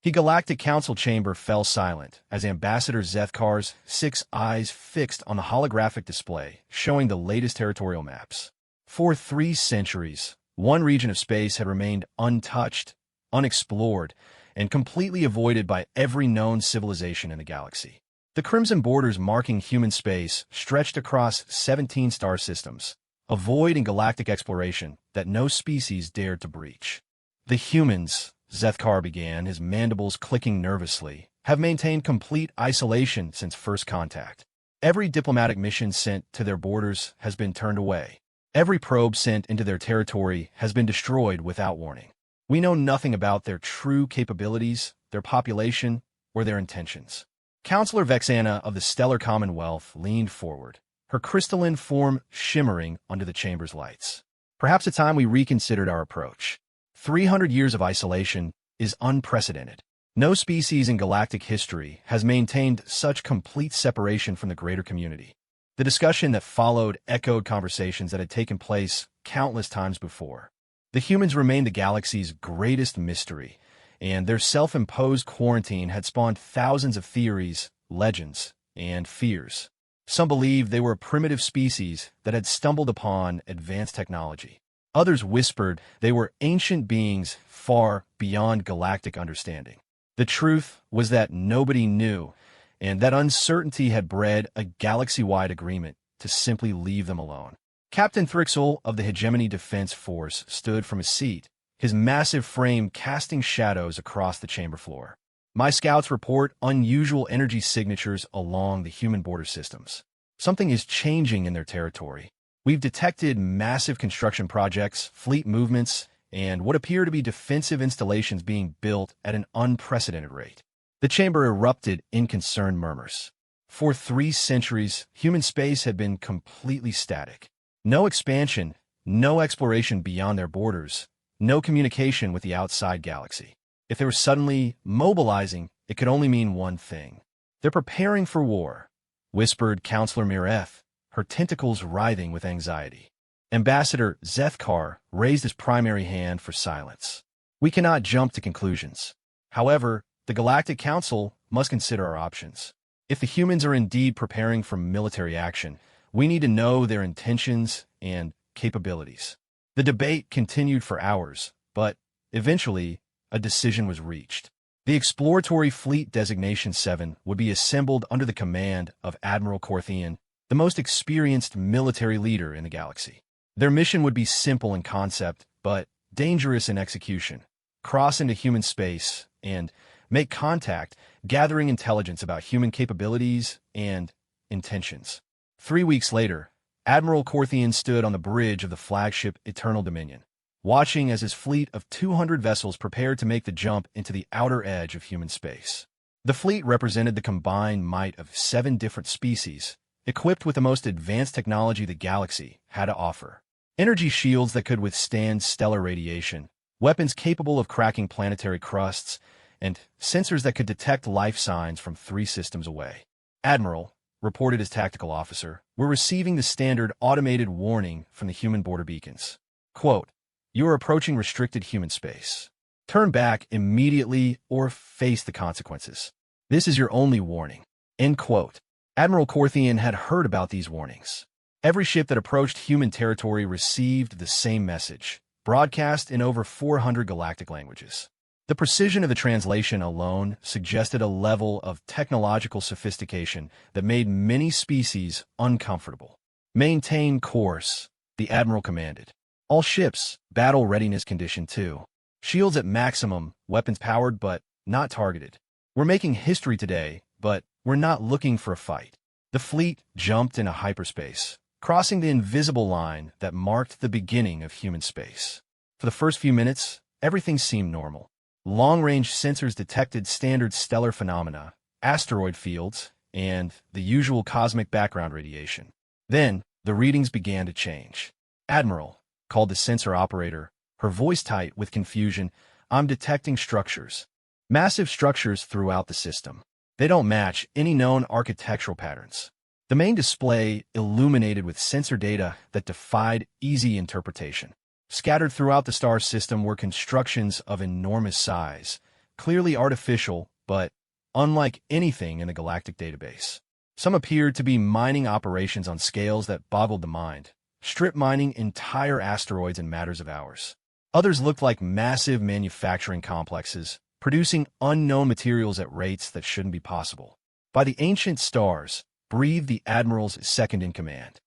The Galactic Council chamber fell silent as Ambassador Zethkar's 6 eyes fixed on the holographic display showing the latest territorial maps. For 3 centuries, one region of space had remained untouched, unexplored, and completely avoided by every known civilization in the galaxy. The crimson borders marking human space stretched across 17 star systems, a void in galactic exploration that no species dared to breach. The humans, Zethkar began, his mandibles clicking nervously, have maintained complete isolation since first contact. Every diplomatic mission sent to their borders has been turned away. Every probe sent into their territory has been destroyed without warning. We know nothing about their true capabilities, their population, or their intentions. Counselor Vexana of the Stellar Commonwealth leaned forward, her crystalline form shimmering under the chamber's lights. Perhaps it's time we reconsidered our approach. 300 years of isolation is unprecedented. No species in galactic history has maintained such complete separation from the greater community. The discussion that followed echoed conversations that had taken place countless times before. The humans remained the galaxy's greatest mystery, and their self-imposed quarantine had spawned thousands of theories, legends, and fears. Some believed they were a primitive species that had stumbled upon advanced technology. Others whispered they were ancient beings far beyond galactic understanding. The truth was that nobody knew, and that uncertainty had bred a galaxy-wide agreement to simply leave them alone. Captain Thrixel of the Hegemony Defense Force stood from his seat, his massive frame casting shadows across the chamber floor. My scouts report unusual energy signatures along the human border systems. Something is changing in their territory. We've detected massive construction projects, fleet movements, and what appear to be defensive installations being built at an unprecedented rate. The chamber erupted in concerned murmurs. For 3 centuries, human space had been completely static. No expansion, no exploration beyond their borders, no communication with the outside galaxy. If they were suddenly mobilizing, it could only mean one thing. They're preparing for war, whispered Counselor Mireth, her tentacles writhing with anxiety. Ambassador Zethkar raised his primary hand for silence. We cannot jump to conclusions. However, the Galactic Council must consider our options. If the humans are indeed preparing for military action, we need to know their intentions and capabilities. The debate continued for hours, but eventually a decision was reached. The Exploratory Fleet Designation 7 would be assembled under the command of Admiral Corthian, the most experienced military leader in the galaxy. Their mission would be simple in concept, but dangerous in execution. Cross into human space and make contact, gathering intelligence about human capabilities and intentions. 3 weeks later, Admiral Corthian stood on the bridge of the flagship Eternal Dominion, watching as his fleet of 200 vessels prepared to make the jump into the outer edge of human space. The fleet represented the combined might of 7 different species, equipped with the most advanced technology the galaxy had to offer. Energy shields that could withstand stellar radiation, weapons capable of cracking planetary crusts, and sensors that could detect life signs from 3 systems away. Admiral, reported his tactical officer, were receiving the standard automated warning from the human border beacons. Quote, "You are approaching restricted human space. Turn back immediately or face the consequences. This is your only warning." End quote. Admiral Corthian had heard about these warnings. Every ship that approached human territory received the same message, broadcast in over 400 galactic languages. The precision of the translation alone suggested a level of technological sophistication that made many species uncomfortable. "Maintain course," the Admiral commanded. "All ships, battle readiness condition 2. Shields at maximum, weapons powered but not targeted. We're making history today, but we're not looking for a fight." The fleet jumped into hyperspace, crossing the invisible line that marked the beginning of human space. For the first few minutes, everything seemed normal. Long-range sensors detected standard stellar phenomena, asteroid fields, and the usual cosmic background radiation. Then, the readings began to change. "Admiral," called the sensor operator, her voice tight with confusion, "I'm detecting structures. Massive structures throughout the system. They don't match any known architectural patterns." The main display illuminated with sensor data that defied easy interpretation. Scattered throughout the star system were constructions of enormous size, clearly artificial, but unlike anything in the galactic database. Some appeared to be mining operations on scales that boggled the mind, strip mining entire asteroids in matters of hours. Others looked like massive manufacturing complexes, producing unknown materials at rates that shouldn't be possible. By the ancient stars, breathed the Admiral's second-in-command.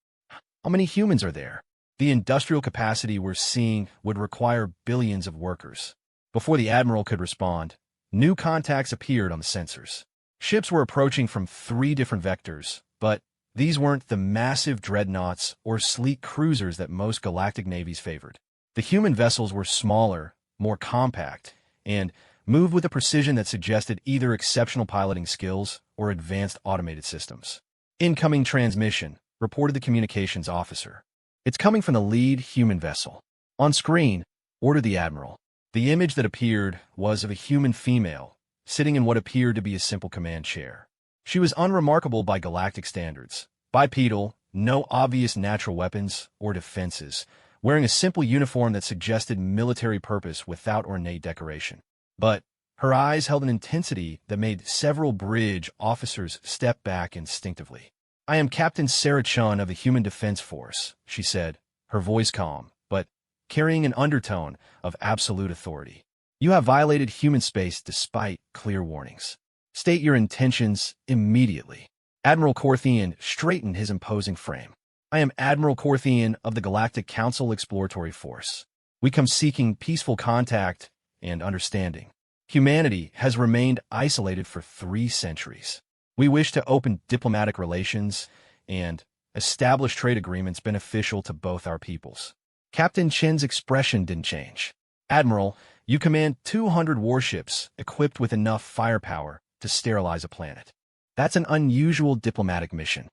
How many humans are there? The industrial capacity we're seeing would require billions of workers. Before the Admiral could respond, new contacts appeared on the sensors. Ships were approaching from 3 different vectors, but these weren't the massive dreadnoughts or sleek cruisers that most galactic navies favored. The human vessels were smaller, more compact, and moved with a precision that suggested either exceptional piloting skills or advanced automated systems. Incoming transmission, reported the communications officer. It's coming from the lead human vessel. On screen, ordered the Admiral. The image that appeared was of a human female, sitting in what appeared to be a simple command chair. She was unremarkable by galactic standards. Bipedal, no obvious natural weapons or defenses, wearing a simple uniform that suggested military purpose without ornate decoration. But her eyes held an intensity that made several bridge officers step back instinctively. "I am Captain Sarah Chun of the Human Defense Force," she said, her voice calm, but carrying an undertone of absolute authority. "You have violated human space despite clear warnings. State your intentions immediately." Admiral Corthian straightened his imposing frame. "I am Admiral Corthian of the Galactic Council Exploratory Force. We come seeking peaceful contact and understanding. Humanity has remained isolated for 3 centuries. We wish to open diplomatic relations and establish trade agreements beneficial to both our peoples." Captain Chen's expression didn't change. "Admiral, you command 200 warships equipped with enough firepower to sterilize a planet. That's an unusual diplomatic mission.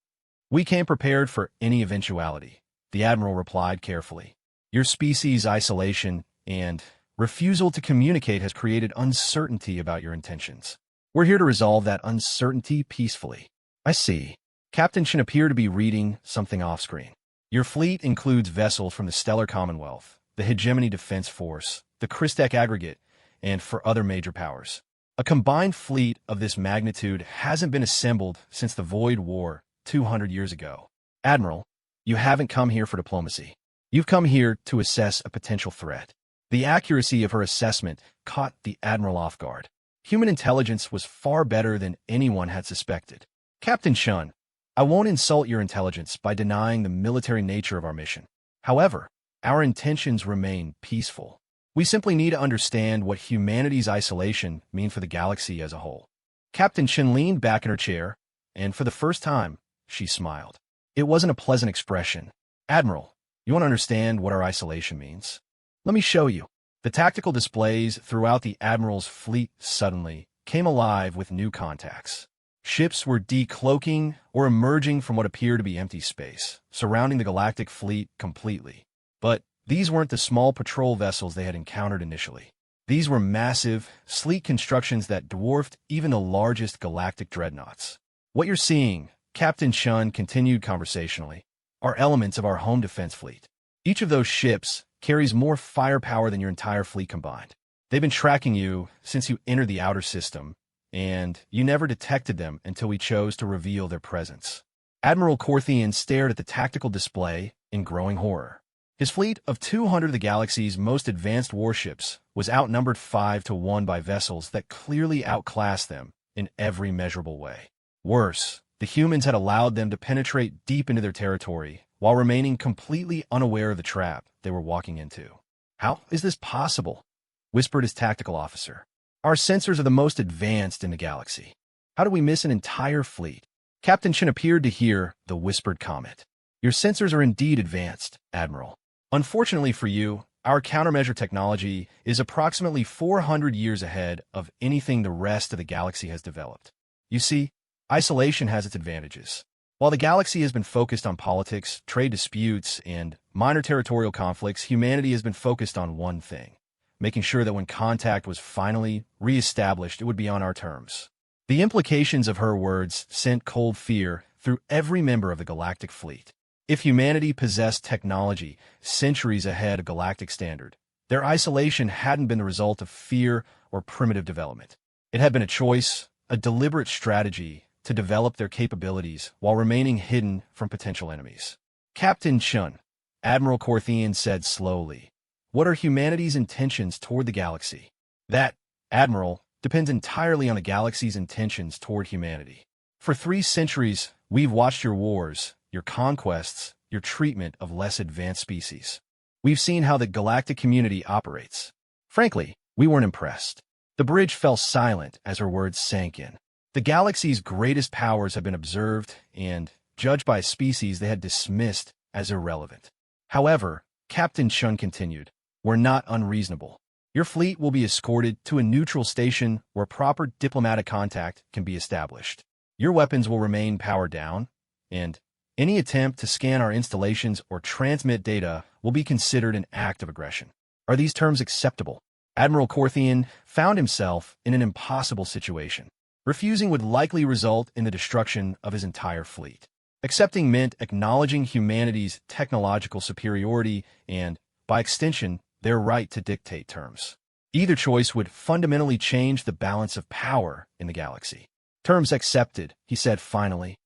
We came prepared for any eventuality," the Admiral replied carefully. "Your species' isolation and refusal to communicate has created uncertainty about your intentions. We're here to resolve that uncertainty peacefully." "I see." Captain Chen appeared to be reading something off-screen. "Your fleet includes vessels from the Stellar Commonwealth, the Hegemony Defense Force, the Christek Aggregate, and for other major powers. A combined fleet of this magnitude hasn't been assembled since the Void War 200 years ago. Admiral, you haven't come here for diplomacy. You've come here to assess a potential threat." The accuracy of her assessment caught the Admiral off guard. Human intelligence was far better than anyone had suspected. "Captain Chun, I won't insult your intelligence by denying the military nature of our mission. However, our intentions remain peaceful. We simply need to understand what humanity's isolation means for the galaxy as a whole." Captain Chen leaned back in her chair, and for the first time, she smiled. It wasn't a pleasant expression. "Admiral, you want to understand what our isolation means? Let me show you." The tactical displays throughout the Admiral's fleet suddenly came alive with new contacts. Ships were decloaking or emerging from what appeared to be empty space, surrounding the galactic fleet completely. But these weren't the small patrol vessels they had encountered initially. These were massive, sleek constructions that dwarfed even the largest galactic dreadnoughts. "What you're seeing," Captain Chun continued conversationally, "are elements of our home defense fleet. Each of those ships carries more firepower than your entire fleet combined. They've been tracking you since you entered the outer system, and you never detected them until we chose to reveal their presence." Admiral Corthian stared at the tactical display in growing horror. His fleet of 200 of the galaxy's most advanced warships was outnumbered 5-1 by vessels that clearly outclassed them in every measurable way. Worse, the humans had allowed them to penetrate deep into their territory while remaining completely unaware of the trap they were walking into. "How is this possible?" whispered his tactical officer. "Our sensors are the most advanced in the galaxy. How do we miss an entire fleet?" Captain Chen appeared to hear the whispered comment. "Your sensors are indeed advanced, Admiral. Unfortunately for you, our countermeasure technology is approximately 400 years ahead of anything the rest of the galaxy has developed. You see, isolation has its advantages. While the galaxy has been focused on politics, trade disputes, and minor territorial conflicts, humanity has been focused on one thing: making sure that when contact was finally re-established, it would be on our terms." The implications of her words sent cold fear through every member of the galactic fleet. If humanity possessed technology centuries ahead of galactic standard, their isolation hadn't been the result of fear or primitive development. It had been a choice, a deliberate strategy to develop their capabilities while remaining hidden from potential enemies. Captain Chun, Admiral Corthian said slowly, "What are humanity's intentions toward the galaxy?" That, Admiral, depends entirely on the galaxy's intentions toward humanity. For 3 centuries, we've watched your wars, your conquests, your treatment of less advanced species. We've seen how the galactic community operates. Frankly, we weren't impressed. The bridge fell silent as her words sank in. The galaxy's greatest powers have been observed and, judged by a species they had dismissed as irrelevant. However, Captain Chun continued, "We're not unreasonable. Your fleet will be escorted to a neutral station where proper diplomatic contact can be established. Your weapons will remain powered down, and any attempt to scan our installations or transmit data will be considered an act of aggression. Are these terms acceptable?" Admiral Corthian found himself in an impossible situation. Refusing would likely result in the destruction of his entire fleet. Accepting meant acknowledging humanity's technological superiority and, by extension, their right to dictate terms. Either choice would fundamentally change the balance of power in the galaxy. "Terms accepted," he said finally.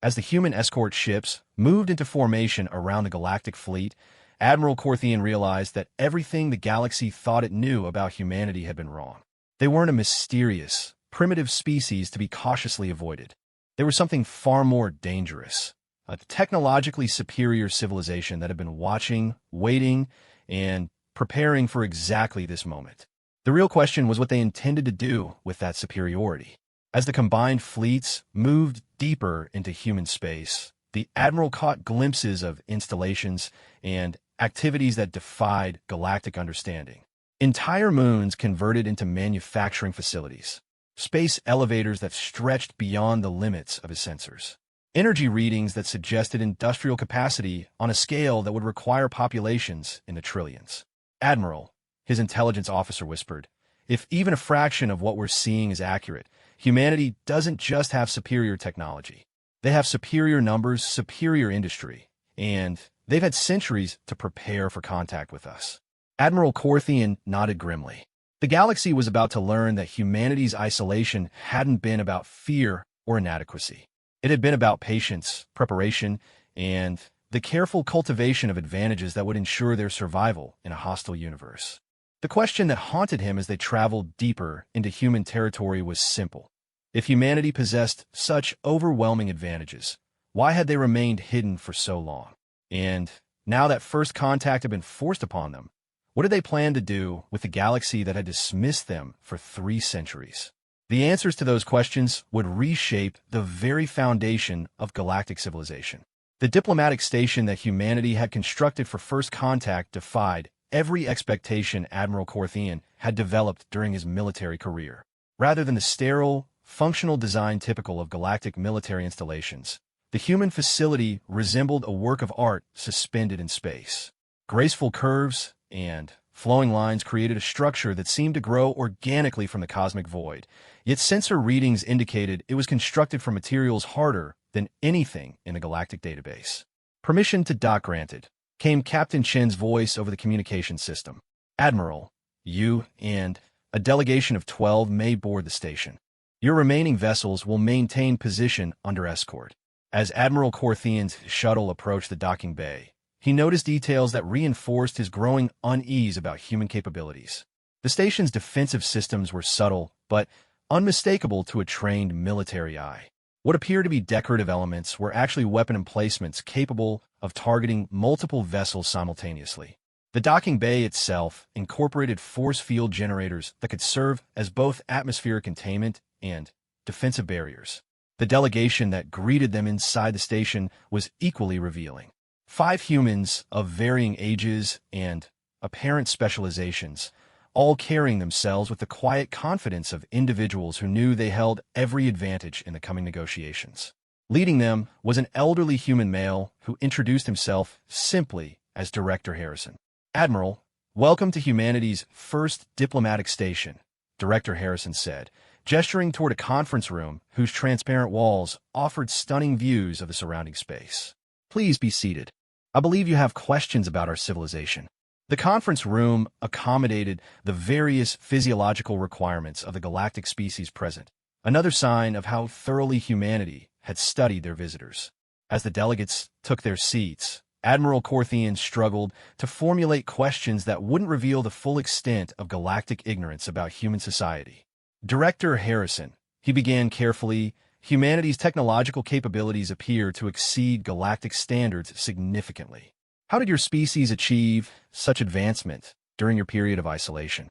As the human escort ships moved into formation around the galactic fleet, Admiral Corthian realized that everything the galaxy thought it knew about humanity had been wrong. They weren't a mysterious, primitive species to be cautiously avoided. They were something far more dangerous, a technologically superior civilization that had been watching, waiting, and preparing for exactly this moment. The real question was what they intended to do with that superiority. As the combined fleets moved deeper into human space, the Admiral caught glimpses of installations and activities that defied galactic understanding. Entire moons converted into manufacturing facilities. Space elevators that stretched beyond the limits of his sensors. Energy readings that suggested industrial capacity on a scale that would require populations in the trillions. "Admiral," his intelligence officer whispered, "if even a fraction of what we're seeing is accurate, humanity doesn't just have superior technology. They have superior numbers, superior industry, and they've had centuries to prepare for contact with us." Admiral Corthian nodded grimly. The galaxy was about to learn that humanity's isolation hadn't been about fear or inadequacy. It had been about patience, preparation, and the careful cultivation of advantages that would ensure their survival in a hostile universe. The question that haunted him as they traveled deeper into human territory was simple. If humanity possessed such overwhelming advantages, why had they remained hidden for so long? And now that first contact had been forced upon them, what did they plan to do with the galaxy that had dismissed them for 3 centuries? The answers to those questions would reshape the very foundation of galactic civilization. The diplomatic station that humanity had constructed for first contact defied every expectation Admiral Corthian had developed during his military career. Rather than the sterile, functional design typical of galactic military installations, the human facility resembled a work of art suspended in space. Graceful curves and flowing lines created a structure that seemed to grow organically from the cosmic void, yet sensor readings indicated it was constructed from materials harder than anything in the galactic database. "Permission to dock granted," came Captain Chen's voice over the communication system. "Admiral, you and a delegation of 12 may board the station. Your remaining vessels will maintain position under escort." As Admiral Corthian's shuttle approached the docking bay, he noticed details that reinforced his growing unease about human capabilities. The station's defensive systems were subtle, but unmistakable to a trained military eye. What appeared to be decorative elements were actually weapon emplacements capable of targeting multiple vessels simultaneously. The docking bay itself incorporated force field generators that could serve as both atmospheric containment and defensive barriers. The delegation that greeted them inside the station was equally revealing. 5 humans of varying ages and apparent specializations, all carrying themselves with the quiet confidence of individuals who knew they held every advantage in the coming negotiations. Leading them was an elderly human male who introduced himself simply as Director Harrison. "Admiral, welcome to humanity's first diplomatic station," Director Harrison said, gesturing toward a conference room whose transparent walls offered stunning views of the surrounding space. "Please be seated. I believe you have questions about our civilization." The conference room accommodated the various physiological requirements of the galactic species present, another sign of how thoroughly humanity had studied their visitors. As the delegates took their seats, Admiral Corthian struggled to formulate questions that wouldn't reveal the full extent of galactic ignorance about human society. Director Harrison, he began carefully, humanity's technological capabilities appear to exceed galactic standards significantly. How did your species achieve such advancement during your period of isolation?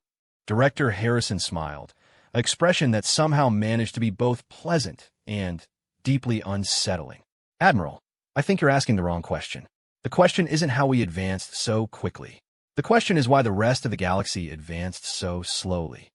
Director Harrison smiled, an expression that somehow managed to be both pleasant and deeply unsettling. Admiral, I think you're asking the wrong question. The question isn't how we advanced so quickly. The question is why the rest of the galaxy advanced so slowly.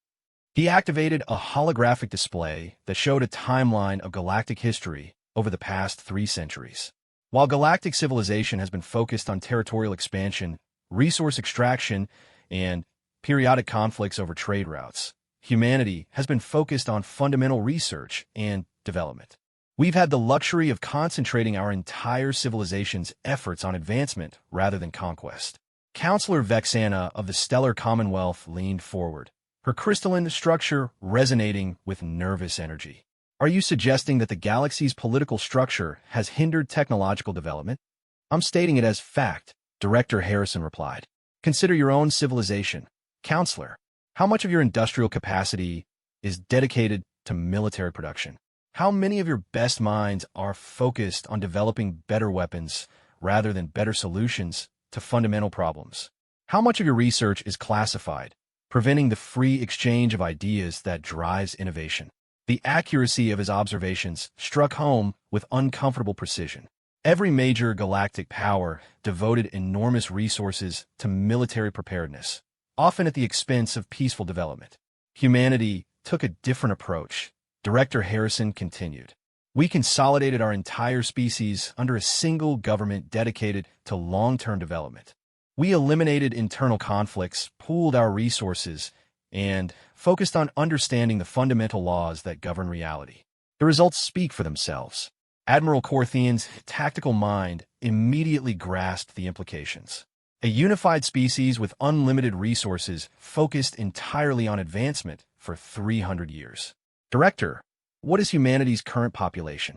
He activated a holographic display that showed a timeline of galactic history over the past 3 centuries. While galactic civilization has been focused on territorial expansion, resource extraction, and periodic conflicts over trade routes, humanity has been focused on fundamental research and development. We've had the luxury of concentrating our entire civilization's efforts on advancement rather than conquest. Counselor Vexana of the Stellar Commonwealth leaned forward, her crystalline structure resonating with nervous energy. Are you suggesting that the galaxy's political structure has hindered technological development? I'm stating it as fact, Director Harrison replied. Consider your own civilization. Counselor, how much of your industrial capacity is dedicated to military production? How many of your best minds are focused on developing better weapons rather than better solutions to fundamental problems? How much of your research is classified, preventing the free exchange of ideas that drives innovation? The accuracy of his observations struck home with uncomfortable precision. Every major galactic power devoted enormous resources to military preparedness, often at the expense of peaceful development. Humanity took a different approach. Director Harrison continued. We consolidated our entire species under a single government dedicated to long-term development. We eliminated internal conflicts, pooled our resources, and focused on understanding the fundamental laws that govern reality. The results speak for themselves. Admiral Corthian's tactical mind immediately grasped the implications. A unified species with unlimited resources focused entirely on advancement for 300 years. Director, what is humanity's current population?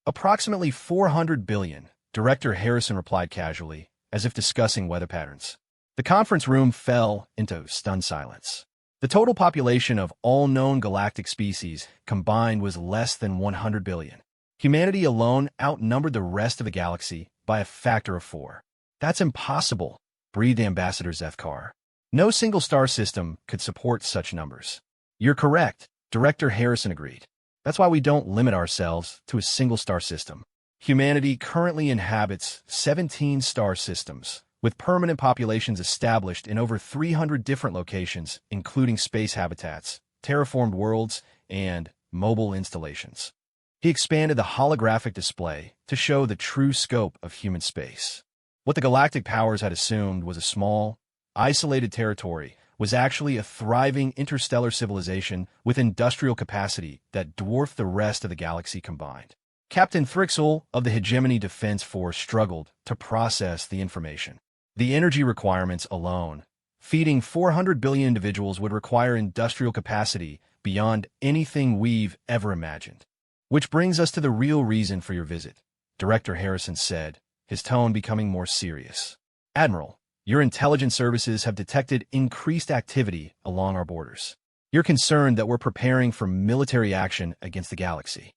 Approximately 400 billion, Director Harrison replied casually, as if discussing weather patterns. The conference room fell into stunned silence. The total population of all known galactic species combined was less than 100 billion. Humanity alone outnumbered the rest of the galaxy by a factor of 4. That's impossible, breathed Ambassador Zethkar. No single star system could support such numbers. You're correct, Director Harrison agreed. That's why we don't limit ourselves to a single star system. Humanity currently inhabits 17 star systems, with permanent populations established in over 300 different locations, including space habitats, terraformed worlds, and mobile installations. He expanded the holographic display to show the true scope of human space. What the galactic powers had assumed was a small, isolated territory was actually a thriving interstellar civilization with industrial capacity that dwarfed the rest of the galaxy combined. Captain Thrixel of the Hegemony Defense Force struggled to process the information. The energy requirements alone, feeding 400 billion individuals, would require industrial capacity beyond anything we've ever imagined. Which brings us to the real reason for your visit, Director Harrison said, his tone becoming more serious. Admiral, your intelligence services have detected increased activity along our borders. You're concerned that we're preparing for military action against the galaxy.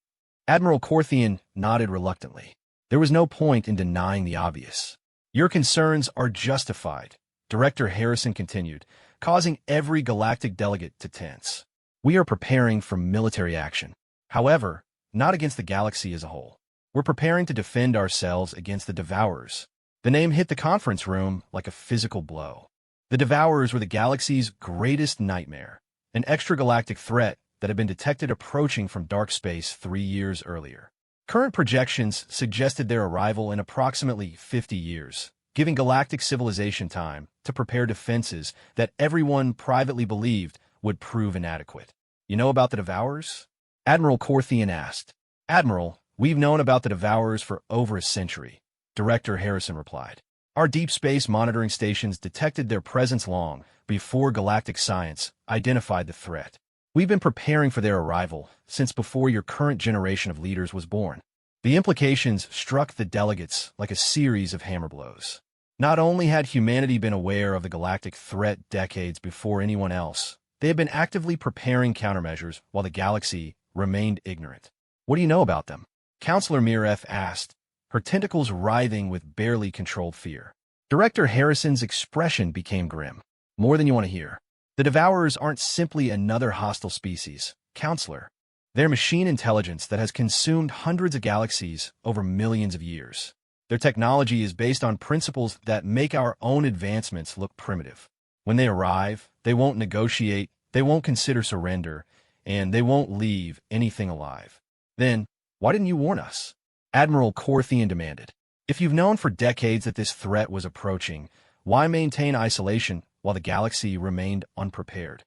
Admiral Corthian nodded reluctantly. There was no point in denying the obvious. Your concerns are justified, Director Harrison continued, causing every galactic delegate to tense. We are preparing for military action. However, not against the galaxy as a whole. We're preparing to defend ourselves against the Devourers. The name hit the conference room like a physical blow. The Devourers were the galaxy's greatest nightmare, an extragalactic threat that had been detected approaching from dark space 3 years earlier. Current projections suggested their arrival in approximately 50 years, giving galactic civilization time to prepare defenses that everyone privately believed would prove inadequate. You know about the Devourers? Admiral Corthian asked. Admiral, we've known about the Devourers for over a century, Director Harrison replied. Our deep space monitoring stations detected their presence long before galactic science identified the threat. We've been preparing for their arrival since before your current generation of leaders was born. The implications struck the delegates like a series of hammer blows. Not only had humanity been aware of the galactic threat decades before anyone else, they had been actively preparing countermeasures while the galaxy remained ignorant. What do you know about them? Counselor Miref asked, her tentacles writhing with barely controlled fear. Director Harrison's expression became grim. More than you want to hear. The Devourers aren't simply another hostile species, Counselor. They're machine intelligence that has consumed hundreds of galaxies over millions of years. Their technology is based on principles that make our own advancements look primitive. When they arrive, they won't negotiate, they won't consider surrender, and they won't leave anything alive. Then, why didn't you warn us? Admiral Corthian demanded. If you've known for decades that this threat was approaching, why maintain isolation while the galaxy remained unprepared?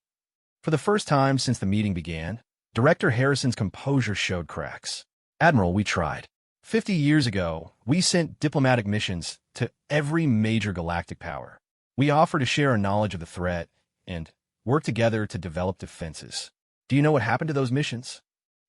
For the first time since the meeting began, Director Harrison's composure showed cracks. Admiral, we tried. 50 years ago, we sent diplomatic missions to every major galactic power. We offer to share our knowledge of the threat and work together to develop defenses. Do you know what happened to those missions?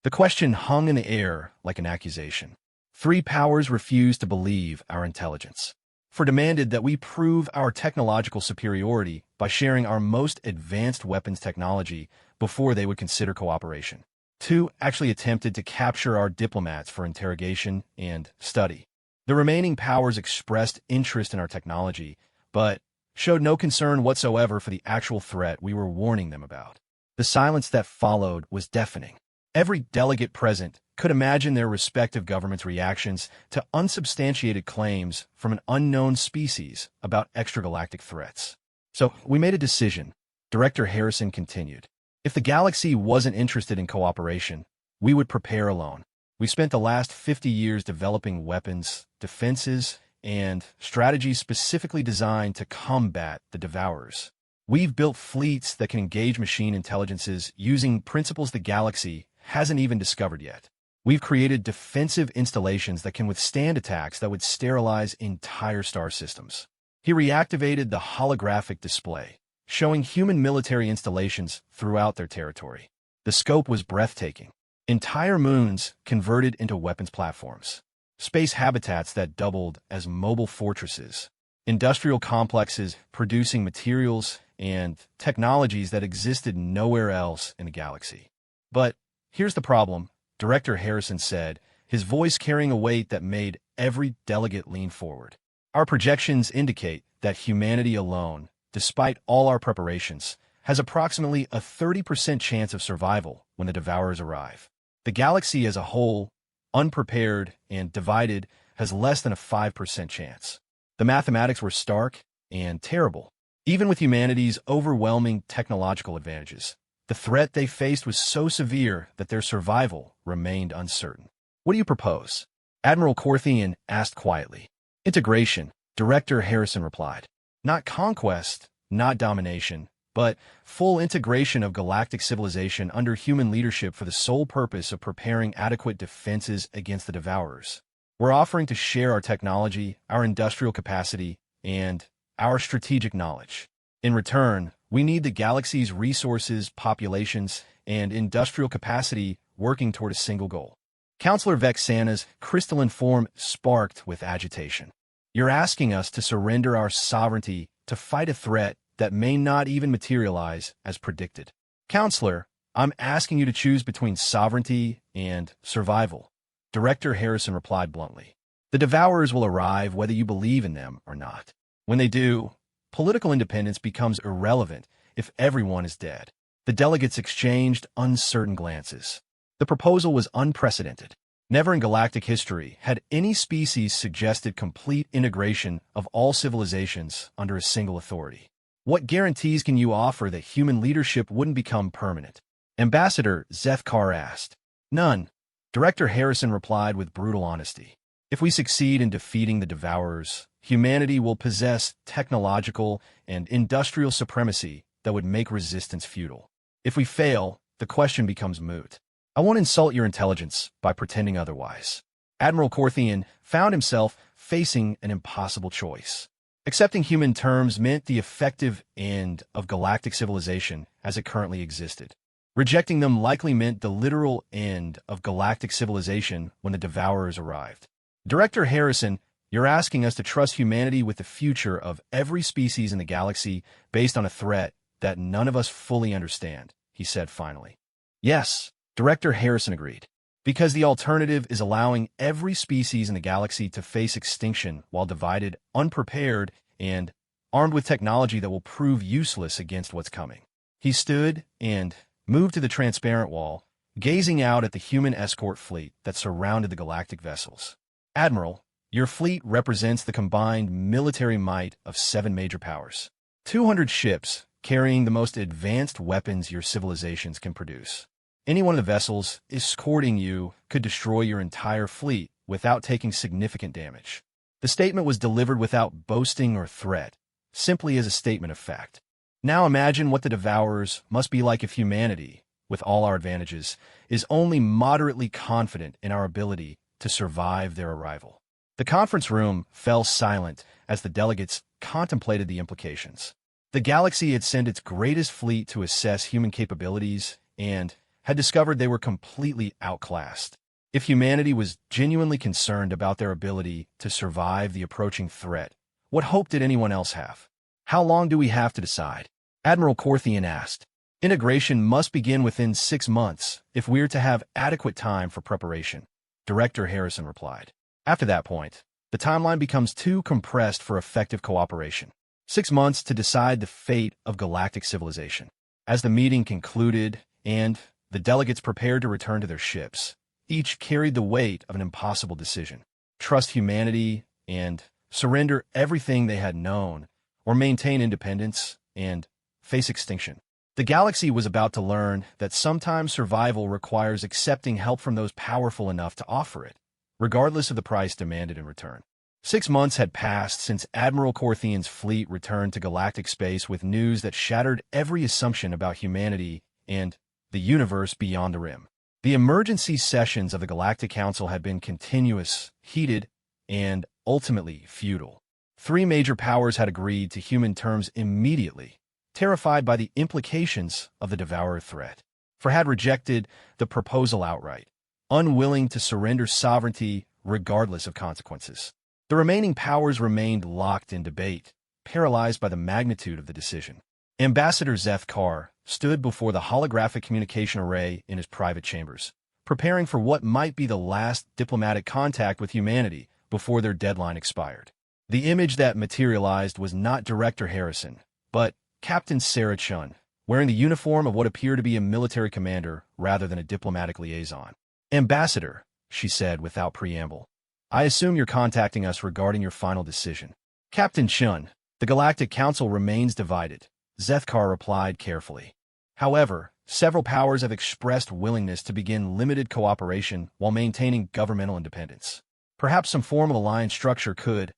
The question hung in the air like an accusation. 3 powers refused to believe our intelligence. 4 demanded that we prove our technological superiority by sharing our most advanced weapons technology before they would consider cooperation. 2 actually attempted to capture our diplomats for interrogation and study. The remaining powers expressed interest in our technology, but showed no concern whatsoever for the actual threat we were warning them about. The silence that followed was deafening. Every delegate present could imagine their respective governments' reactions to unsubstantiated claims from an unknown species about extragalactic threats. So we made a decision, Director Harrison continued. If the galaxy wasn't interested in cooperation, we would prepare alone. We spent the last 50 years developing weapons, defenses, and strategies specifically designed to combat the Devourers. We've built fleets that can engage machine intelligences using principles the galaxy hasn't even discovered yet. We've created defensive installations that can withstand attacks that would sterilize entire star systems. He reactivated the holographic display, showing human military installations throughout their territory. The scope was breathtaking. Entire moons converted into weapons platforms. Space habitats that doubled as mobile fortresses. Industrial complexes producing materials and technologies that existed nowhere else in the galaxy. But here's the problem, Director Harrison said, his voice carrying a weight that made every delegate lean forward. Our projections indicate that humanity alone, despite all our preparations, has approximately a 30% chance of survival when the Devourers arrive. The galaxy as a whole, unprepared and divided, has less than a 5% chance. The mathematics were stark and terrible. Even with humanity's overwhelming technological advantages, the threat they faced was so severe that their survival remained uncertain. What do you propose? Admiral Corthian asked quietly. Integration, Director Harrison replied. Not conquest, not domination, but full integration of galactic civilization under human leadership for the sole purpose of preparing adequate defenses against the Devourers. We're offering to share our technology, our industrial capacity, and our strategic knowledge. In return, we need the galaxy's resources, populations, and industrial capacity working toward a single goal. Counselor Vexana's crystalline form sparked with agitation. You're asking us to surrender our sovereignty to fight a threat that may not even materialize as predicted. Counselor, I'm asking you to choose between sovereignty and survival. Director Harrison replied bluntly. The Devourers will arrive whether you believe in them or not. When they do, political independence becomes irrelevant if everyone is dead. The delegates exchanged uncertain glances. The proposal was unprecedented. Never in galactic history had any species suggested complete integration of all civilizations under a single authority. What guarantees can you offer that human leadership wouldn't become permanent? Ambassador Zethkar asked. None. Director Harrison replied with brutal honesty. If we succeed in defeating the Devourers, humanity will possess technological and industrial supremacy that would make resistance futile. If we fail, the question becomes moot. I won't insult your intelligence by pretending otherwise. Admiral Corthian found himself facing an impossible choice. Accepting human terms meant the effective end of galactic civilization as it currently existed. Rejecting them likely meant the literal end of galactic civilization when the Devourers arrived. Director Harrison, you're asking us to trust humanity with the future of every species in the galaxy based on a threat that none of us fully understand, he said finally. Yes, Director Harrison agreed. Because the alternative is allowing every species in the galaxy to face extinction while divided, unprepared, and armed with technology that will prove useless against what's coming. He stood and moved to the transparent wall, gazing out at the human escort fleet that surrounded the galactic vessels. Admiral, your fleet represents the combined military might of 7 major powers. 200 ships carrying the most advanced weapons your civilizations can produce. Any one of the vessels escorting you could destroy your entire fleet without taking significant damage. The statement was delivered without boasting or threat, simply as a statement of fact. Now imagine what the Devourers must be like if humanity, with all our advantages, is only moderately confident in our ability to survive their arrival. The conference room fell silent as the delegates contemplated the implications. The galaxy had sent its greatest fleet to assess human capabilities and had discovered they were completely outclassed. If humanity was genuinely concerned about their ability to survive the approaching threat, what hope did anyone else have? How long do we have to decide? Admiral Corthian asked. Integration must begin within 6 months if we're to have adequate time for preparation, Director Harrison replied. After that point, the timeline becomes too compressed for effective cooperation. 6 months to decide the fate of galactic civilization. As the meeting concluded and the delegates prepared to return to their ships, each carried the weight of an impossible decision. Trust humanity and surrender everything they had known, or maintain independence and face extinction. The galaxy was about to learn that sometimes survival requires accepting help from those powerful enough to offer it, regardless of the price demanded in return. 6 months had passed since Admiral Corthian's fleet returned to galactic space with news that shattered every assumption about humanity and the universe beyond the rim. The emergency sessions of the Galactic Council had been continuous, heated, and ultimately futile. 3 major powers had agreed to human terms immediately, terrified by the implications of the Devourer threat, for had rejected the proposal outright, unwilling to surrender sovereignty regardless of consequences. The remaining powers remained locked in debate, paralyzed by the magnitude of the decision. Ambassador Zeth Kar stood before the holographic communication array in his private chambers, preparing for what might be the last diplomatic contact with humanity before their deadline expired. The image that materialized was not Director Harrison, but Captain Sarah Chun, wearing the uniform of what appeared to be a military commander rather than a diplomatic liaison. Ambassador, she said without preamble, I assume you're contacting us regarding your final decision. Captain Chun, the Galactic Council remains divided, Zethkar replied carefully. However, several powers have expressed willingness to begin limited cooperation while maintaining governmental independence. Perhaps some form of alliance structure could—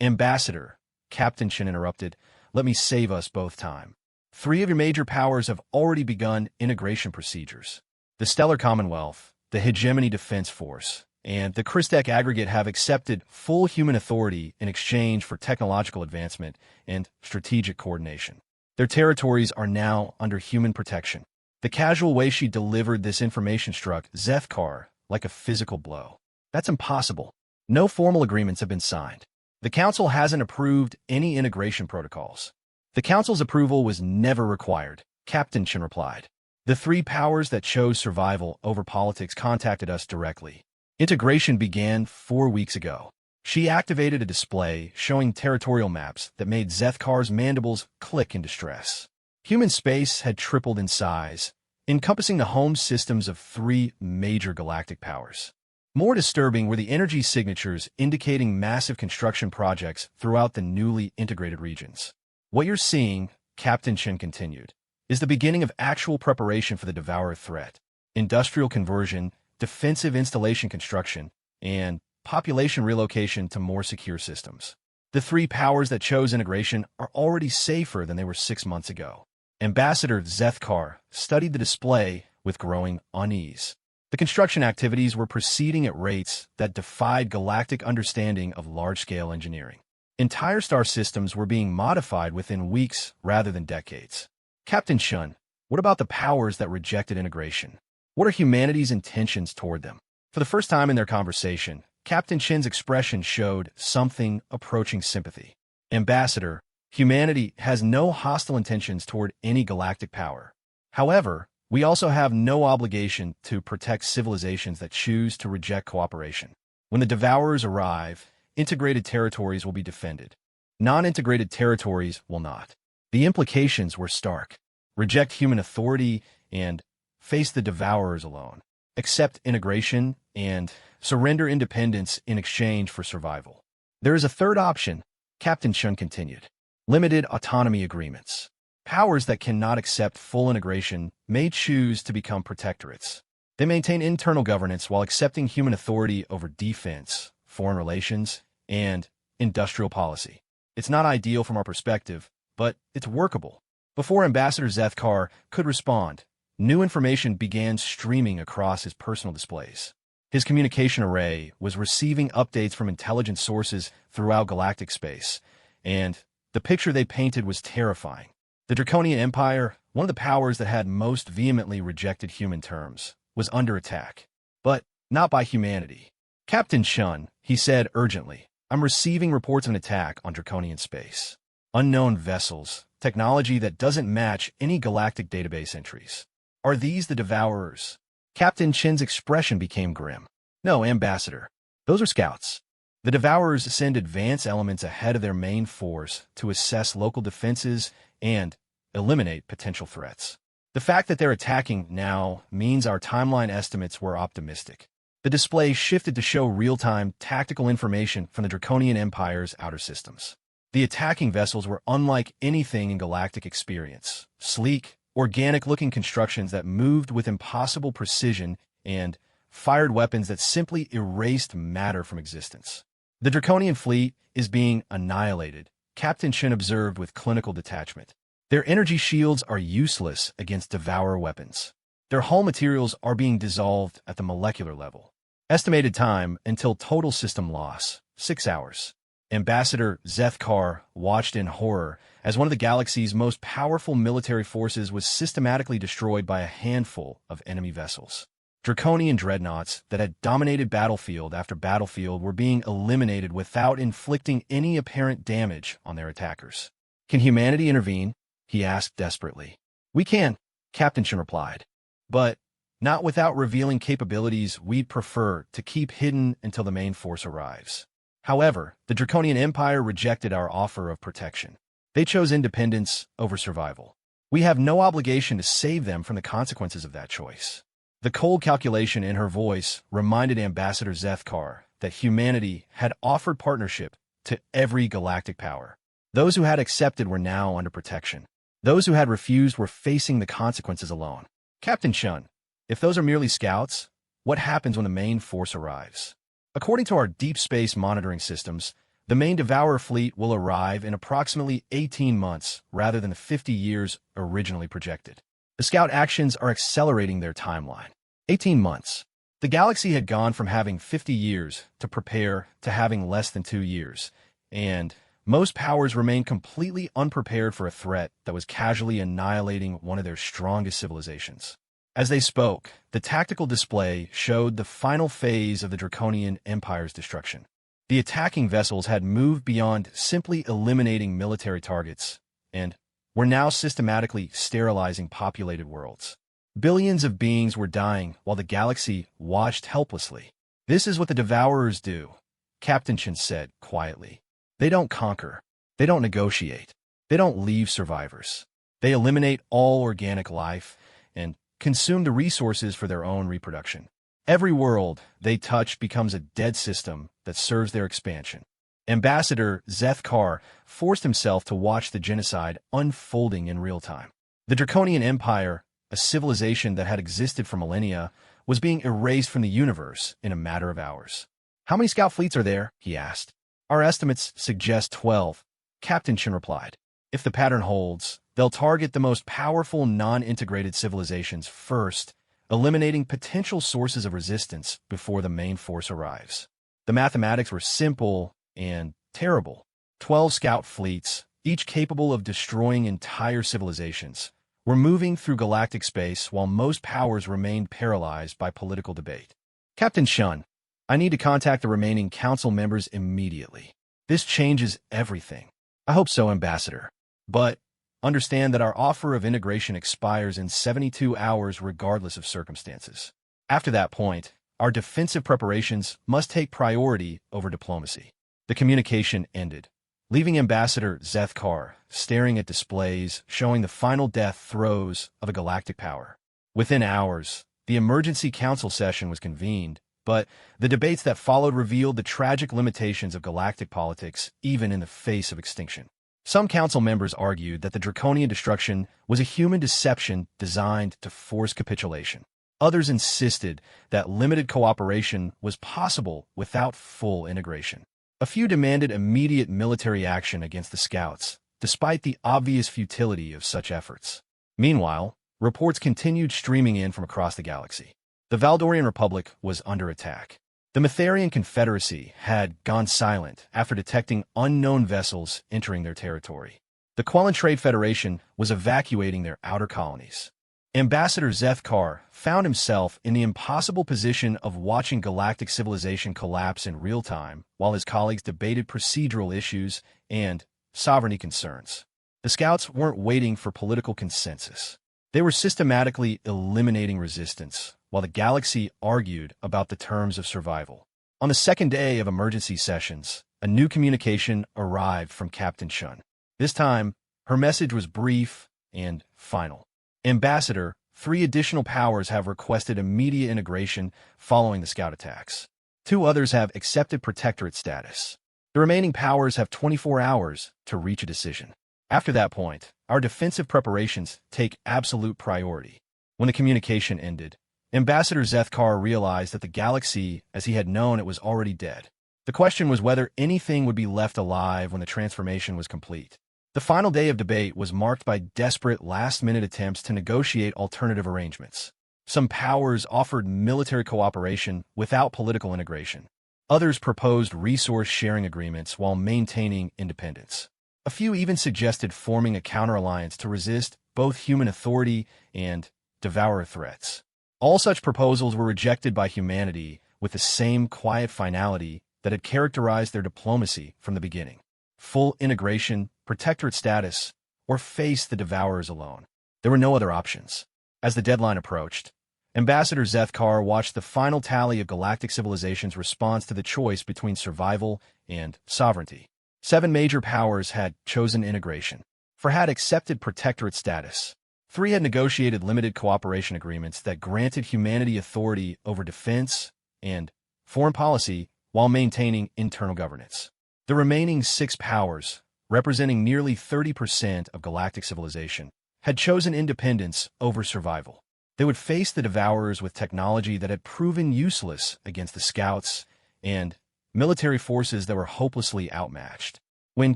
Ambassador, Captain Chin interrupted, let me save us both time. 3 of your major powers have already begun integration procedures. The Stellar Commonwealth, the Hegemony Defense Force, and the Christek Aggregate have accepted full human authority in exchange for technological advancement and strategic coordination. Their territories are now under human protection. The casual way she delivered this information struck Zethkar like a physical blow. That's impossible. No formal agreements have been signed. The Council hasn't approved any integration protocols. The Council's approval was never required, Captain Chin replied. The 3 powers that chose survival over politics contacted us directly. Integration began 4 weeks ago. She activated a display showing territorial maps that made Zethkar's mandibles click in distress. Human space had tripled in size, encompassing the home systems of 3 major galactic powers. More disturbing were the energy signatures indicating massive construction projects throughout the newly integrated regions. What you're seeing, Captain Chen continued, is the beginning of actual preparation for the Devourer threat. Industrial conversion, defensive installation construction, and population relocation to more secure systems. The 3 powers that chose integration are already safer than they were 6 months ago. Ambassador Zethkar studied the display with growing unease. The construction activities were proceeding at rates that defied galactic understanding of large-scale engineering. Entire star systems were being modified within weeks rather than decades. Captain Shun, what about the powers that rejected integration? What are humanity's intentions toward them? For the first time in their conversation, Captain Shin's expression showed something approaching sympathy. Ambassador, humanity has no hostile intentions toward any galactic power. However, we also have no obligation to protect civilizations that choose to reject cooperation. When the Devourers arrive, integrated territories will be defended. Non-integrated territories will not. The implications were stark. Reject human authority and face the Devourers alone. Accept integration and surrender independence in exchange for survival. There is a third option, Captain Shun continued. Limited autonomy agreements. Powers that cannot accept full integration may choose to become protectorates. They maintain internal governance while accepting human authority over defense, foreign relations, and industrial policy. It's not ideal from our perspective, but it's workable. Before Ambassador Zethkar could respond, new information began streaming across his personal displays. His communication array was receiving updates from intelligence sources throughout galactic space, and the picture they painted was terrifying. The Draconian Empire, one of the powers that had most vehemently rejected human terms, was under attack. But not by humanity. Captain Shun, he said urgently, I'm receiving reports of an attack on Draconian space. Unknown vessels, technology that doesn't match any galactic database entries. Are these the Devourers? Captain Chin's expression became grim. No, Ambassador. Those are scouts. The Devourers send advanced elements ahead of their main force to assess local defenses and eliminate potential threats. The fact that they're attacking now means our timeline estimates were optimistic. The display shifted to show real-time tactical information from the Draconian Empire's outer systems. The attacking vessels were unlike anything in galactic experience. Sleek, organic-looking constructions that moved with impossible precision and fired weapons that simply erased matter from existence. The Draconian fleet is being annihilated, Captain Shin observed with clinical detachment. Their energy shields are useless against Devourer weapons. Their hull materials are being dissolved at the molecular level. Estimated time until total system loss, 6 hours. Ambassador Zethkar watched in horror as one of the galaxy's most powerful military forces was systematically destroyed by a handful of enemy vessels. Draconian dreadnoughts that had dominated battlefield after battlefield were being eliminated without inflicting any apparent damage on their attackers. Can humanity intervene? He asked desperately. We can, Captain Shin replied. But not without revealing capabilities we'd prefer to keep hidden until the main force arrives. However, the Draconian Empire rejected our offer of protection. They chose independence over survival. We have no obligation to save them from the consequences of that choice. The cold calculation in her voice reminded Ambassador Zethkar that humanity had offered partnership to every galactic power. Those who had accepted were now under protection. Those who had refused were facing the consequences alone. Captain Shun, if those are merely scouts, what happens when the main force arrives? According to our deep space monitoring systems, the main Devourer fleet will arrive in approximately 18 months rather than the 50 years originally projected. The scout actions are accelerating their timeline. 18 months. The galaxy had gone from having 50 years to prepare to having less than 2 years, and most powers remained completely unprepared for a threat that was casually annihilating one of their strongest civilizations. As they spoke, the tactical display showed the final phase of the Draconian Empire's destruction. The attacking vessels had moved beyond simply eliminating military targets, and were now systematically sterilizing populated worlds. Billions of beings were dying while the galaxy watched helplessly. This is what the Devourers do, Captain Chin said quietly. They don't conquer. They don't negotiate. They don't leave survivors. They eliminate all organic life and consume the resources for their own reproduction. Every world they touch becomes a dead system that serves their expansion. Ambassador Zethkar forced himself to watch the genocide unfolding in real time. The Draconian Empire, a civilization that had existed for millennia, was being erased from the universe in a matter of hours. How many scout fleets are there? He asked. Our estimates suggest 12, Captain Chin replied. If the pattern holds, they'll target the most powerful non-integrated civilizations first, eliminating potential sources of resistance before the main force arrives. The mathematics were simple and terrible. 12 scout fleets, each capable of destroying entire civilizations, were moving through galactic space while most powers remained paralyzed by political debate. Captain Shun, I need to contact the remaining council members immediately. This changes everything. I hope so, Ambassador. But understand that our offer of integration expires in 72 hours regardless of circumstances. After that point, our defensive preparations must take priority over diplomacy. The communication ended, leaving Ambassador Zethkar staring at displays showing the final death throes of a galactic power. Within hours, the emergency council session was convened, but the debates that followed revealed the tragic limitations of galactic politics even in the face of extinction. Some council members argued that the draconian destruction was a human deception designed to force capitulation. Others insisted that limited cooperation was possible without full integration. A few demanded immediate military action against the Scouts, despite the obvious futility of such efforts. Meanwhile, reports continued streaming in from across the galaxy. The Valdorian Republic was under attack. The Mytharian Confederacy had gone silent after detecting unknown vessels entering their territory. The Quellan Trade Federation was evacuating their outer colonies. Ambassador Zethkar found himself in the impossible position of watching galactic civilization collapse in real time while his colleagues debated procedural issues and sovereignty concerns. The Scouts weren't waiting for political consensus. They were systematically eliminating resistance, while the galaxy argued about the terms of survival. On the second day of emergency sessions, a new communication arrived from Captain Shun. This time, her message was brief and final. Ambassador, 3 additional powers have requested immediate integration following the Scout attacks. 2 others have accepted protectorate status. The remaining powers have 24 hours to reach a decision. After that point, our defensive preparations take absolute priority. When the communication ended, Ambassador Zethkar realized that the galaxy, as he had known it, was already dead. The question was whether anything would be left alive when the transformation was complete. The final day of debate was marked by desperate last-minute attempts to negotiate alternative arrangements. Some powers offered military cooperation without political integration. Others proposed resource-sharing agreements while maintaining independence. A few even suggested forming a counter-alliance to resist both human authority and devourer threats. All such proposals were rejected by humanity with the same quiet finality that had characterized their diplomacy from the beginning. Full integration, protectorate status, or face the devourers alone. There were no other options. As the deadline approached, Ambassador Zethkar watched the final tally of galactic civilization's response to the choice between survival and sovereignty. 7 major powers had chosen integration. 4 had accepted protectorate status. 3 had negotiated limited cooperation agreements that granted humanity authority over defense and foreign policy while maintaining internal governance. The remaining 6 powers, representing nearly 30% of galactic civilization, had chosen independence over survival. They would face the devourers with technology that had proven useless against the Scouts and military forces that were hopelessly outmatched. When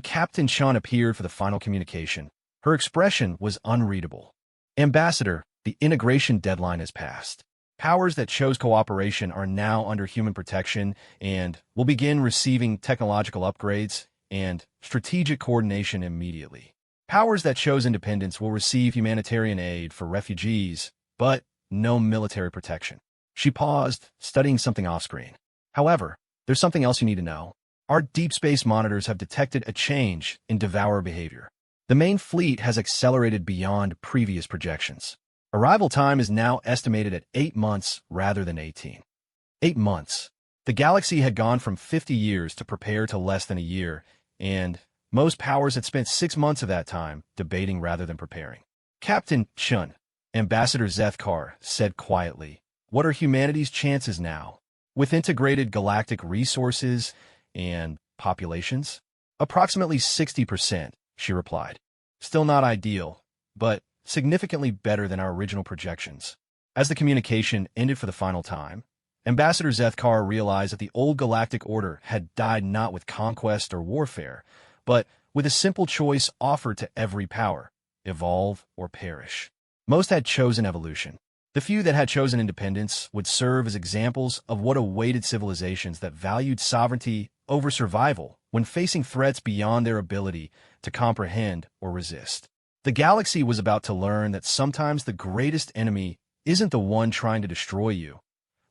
Captain Shun appeared for the final communication, her expression was unreadable. Ambassador, the integration deadline has passed. Powers that chose cooperation are now under human protection and will begin receiving technological upgrades and strategic coordination immediately. Powers that chose independence will receive humanitarian aid for refugees, but no military protection. She paused, studying something off-screen. However, there's something else you need to know. Our deep space monitors have detected a change in devourer behavior. The main fleet has accelerated beyond previous projections. Arrival time is now estimated at 8 months rather than 18. 8 months. The galaxy had gone from 50 years to prepare to less than a year, and most powers had spent 6 months of that time debating rather than preparing. Captain Shun, Ambassador Zethkar said quietly, "What are humanity's chances now? With integrated galactic resources and populations?" "Approximately 60%, she replied. "Still not ideal, but significantly better than our original projections." As the communication ended for the final time, Ambassador Zethkar realized that the old galactic order had died not with conquest or warfare, but with a simple choice offered to every power: evolve or perish. Most had chosen evolution. The few that had chosen independence would serve as examples of what awaited civilizations that valued sovereignty over survival when facing threats beyond their ability to comprehend or resist. The galaxy was about to learn that sometimes the greatest enemy isn't the one trying to destroy you,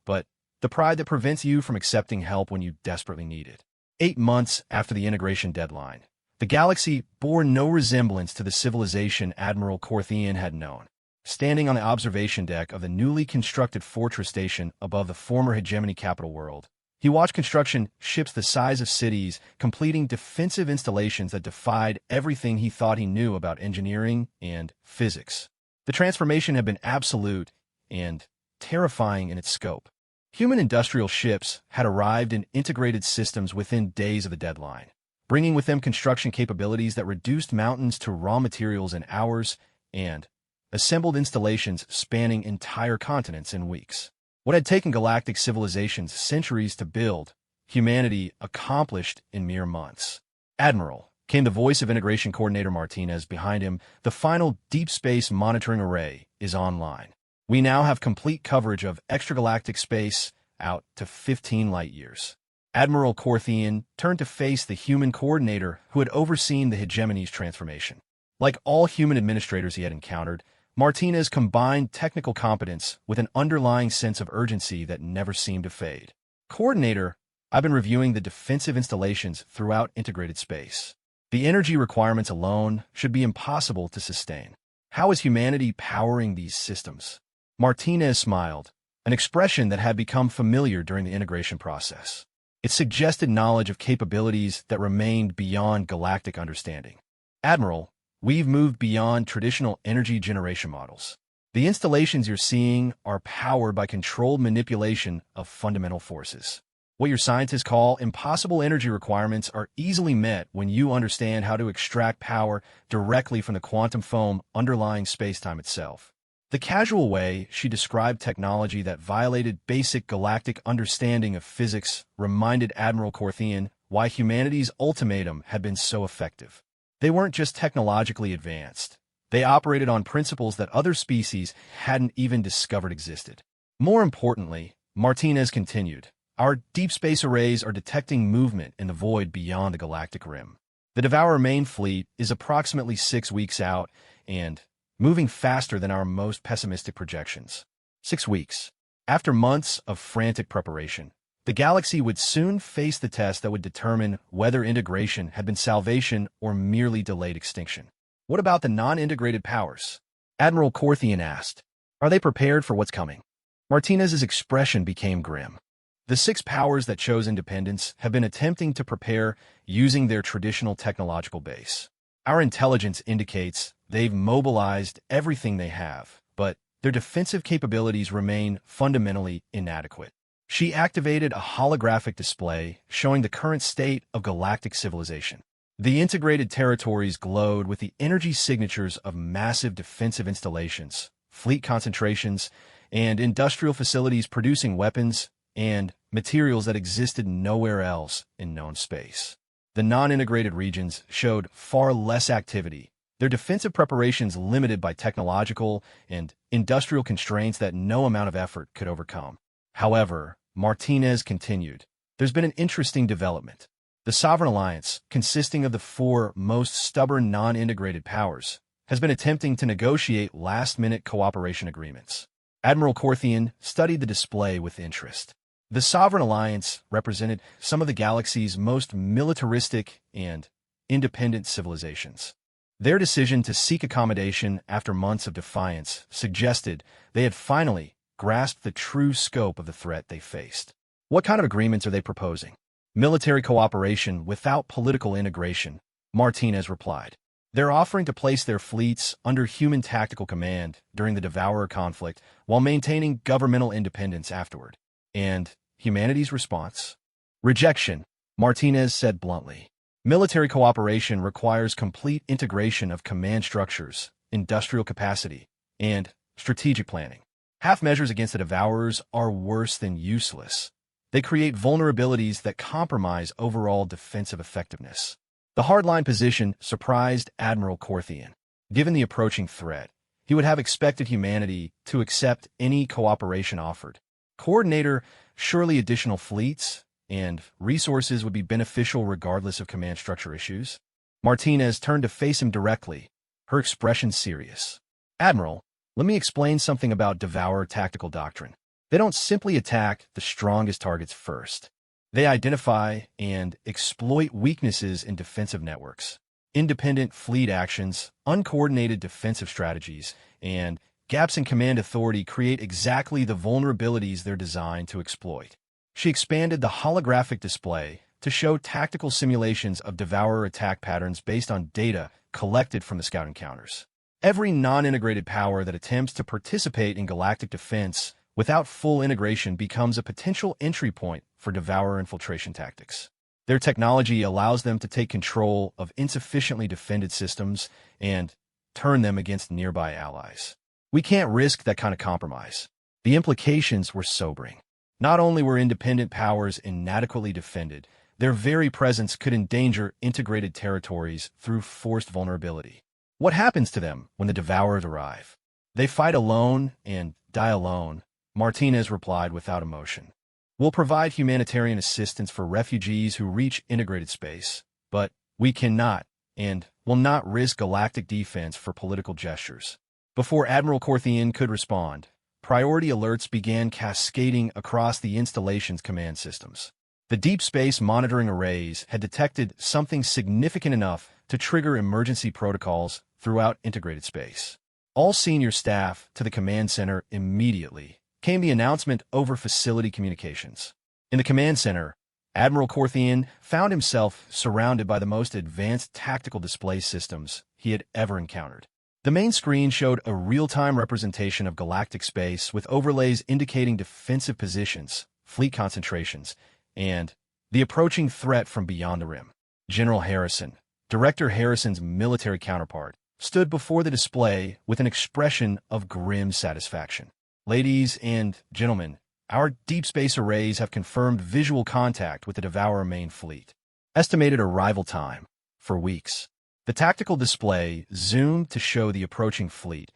but the pride that prevents you from accepting help when you desperately need it. 8 months after the integration deadline, the galaxy bore no resemblance to the civilization Admiral Corthian had known. Standing on the observation deck of the newly constructed fortress station above the former hegemony capital world, he watched construction ships the size of cities completing defensive installations that defied everything he thought he knew about engineering and physics. The transformation had been absolute and terrifying in its scope. Human industrial ships had arrived in integrated systems within days of the deadline, bringing with them construction capabilities that reduced mountains to raw materials in hours and assembled installations spanning entire continents in weeks. What had taken galactic civilizations centuries to build, humanity accomplished in mere months. "Admiral," came the voice of Integration Coordinator Martinez behind him, "the final deep space monitoring array is online. We now have complete coverage of extragalactic space out to 15 light-years." Admiral Corthian turned to face the human coordinator who had overseen the hegemony's transformation. Like all human administrators he had encountered, Martinez combined technical competence with an underlying sense of urgency that never seemed to fade. "Coordinator, I've been reviewing the defensive installations throughout integrated space. The energy requirements alone should be impossible to sustain. How is humanity powering these systems?" Martinez smiled, an expression that had become familiar during the integration process. It suggested knowledge of capabilities that remained beyond galactic understanding. "Admiral, we've moved beyond traditional energy generation models. The installations you're seeing are powered by controlled manipulation of fundamental forces. What your scientists call impossible energy requirements are easily met when you understand how to extract power directly from the quantum foam underlying spacetime itself." The casual way she described technology that violated basic galactic understanding of physics reminded Admiral Corthian why humanity's ultimatum had been so effective. They weren't just technologically advanced. They operated on principles that other species hadn't even discovered existed. More importantly, Martinez continued, "Our deep space arrays are detecting movement in the void beyond the galactic rim. The Devourer main fleet is approximately 6 weeks out and moving faster than our most pessimistic projections." 6 weeks. After months of frantic preparation, the galaxy would soon face the test that would determine whether integration had been salvation or merely delayed extinction. "What about the non-integrated powers?" Admiral Corthian asked. "Are they prepared for what's coming?" Martinez's expression became grim. "The 6 powers that chose independence have been attempting to prepare using their traditional technological base. Our intelligence indicates they've mobilized everything they have, but their defensive capabilities remain fundamentally inadequate." She activated a holographic display showing the current state of galactic civilization. The integrated territories glowed with the energy signatures of massive defensive installations, fleet concentrations, and industrial facilities producing weapons and materials that existed nowhere else in known space. The non-integrated regions showed far less activity, their defensive preparations limited by technological and industrial constraints that no amount of effort could overcome. However, Martinez continued, "There's been an interesting development. The Sovereign Alliance, consisting of the 4 most stubborn non-integrated powers, has been attempting to negotiate last-minute cooperation agreements." Admiral Corthian studied the display with interest. The Sovereign Alliance represented some of the galaxy's most militaristic and independent civilizations. Their decision to seek accommodation after months of defiance suggested they had finally grasped the true scope of the threat they faced. "What kind of agreements are they proposing?" "Military cooperation without political integration," Martinez replied. "They're offering to place their fleets under human tactical command during the Devourer conflict while maintaining governmental independence afterward." And humanity's response? "Rejection," Martinez said bluntly. "Military cooperation requires complete integration of command structures, industrial capacity, and strategic planning. Half measures against the Devourers are worse than useless. They create vulnerabilities that compromise overall defensive effectiveness." The hardline position surprised Admiral Corthian. Given the approaching threat, he would have expected humanity to accept any cooperation offered. "Coordinator, surely additional fleets, and resources would be beneficial regardless of command structure issues. Martinez turned to face him directly, her expression serious. Admiral, let me explain something about Devourer tactical doctrine. They don't simply attack the strongest targets first. They identify and exploit weaknesses in defensive networks. Independent fleet actions, uncoordinated defensive strategies, and gaps in command authority create exactly the vulnerabilities they're designed to exploit. She expanded the holographic display to show tactical simulations of Devourer attack patterns based on data collected from the scout encounters. Every non-integrated power that attempts to participate in galactic defense without full integration becomes a potential entry point for Devourer infiltration tactics. Their technology allows them to take control of insufficiently defended systems and turn them against nearby allies. We can't risk that kind of compromise. The implications were sobering. Not only were independent powers inadequately defended, their very presence could endanger integrated territories through forced vulnerability. What happens to them when the Devourers arrive? They fight alone and die alone, Martinez replied without emotion. We'll provide humanitarian assistance for refugees who reach integrated space, but we cannot and will not risk galactic defense for political gestures. Before Admiral Corthian could respond, priority alerts began cascading across the installation's command systems. The deep space monitoring arrays had detected something significant enough to trigger emergency protocols throughout integrated space. All senior staff to the command center immediately came the announcement over facility communications. In the command center, Admiral Corthian found himself surrounded by the most advanced tactical display systems he had ever encountered. The main screen showed a real-time representation of galactic space with overlays indicating defensive positions, fleet concentrations, and the approaching threat from beyond the rim. General Harrison, Director Harrison's military counterpart, stood before the display with an expression of grim satisfaction. Ladies and gentlemen, our deep space arrays have confirmed visual contact with the Devourer main fleet. Estimated arrival time, for weeks. The tactical display zoomed to show the approaching fleet,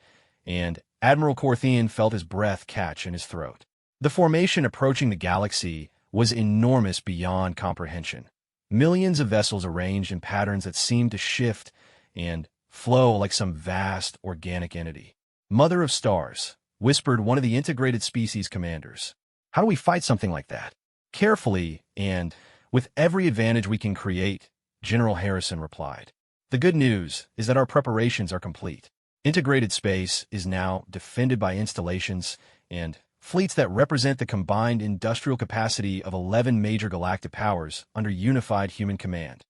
and Admiral Corthian felt his breath catch in his throat. The formation approaching the galaxy was enormous beyond comprehension. Millions of vessels arranged in patterns that seemed to shift and flow like some vast organic entity. Mother of Stars, whispered one of the integrated species commanders. How do we fight something like that? Carefully and with every advantage we can create, General Harrison replied. The good news is that our preparations are complete. Integrated space is now defended by installations and fleets that represent the combined industrial capacity of 11 major galactic powers under unified human command.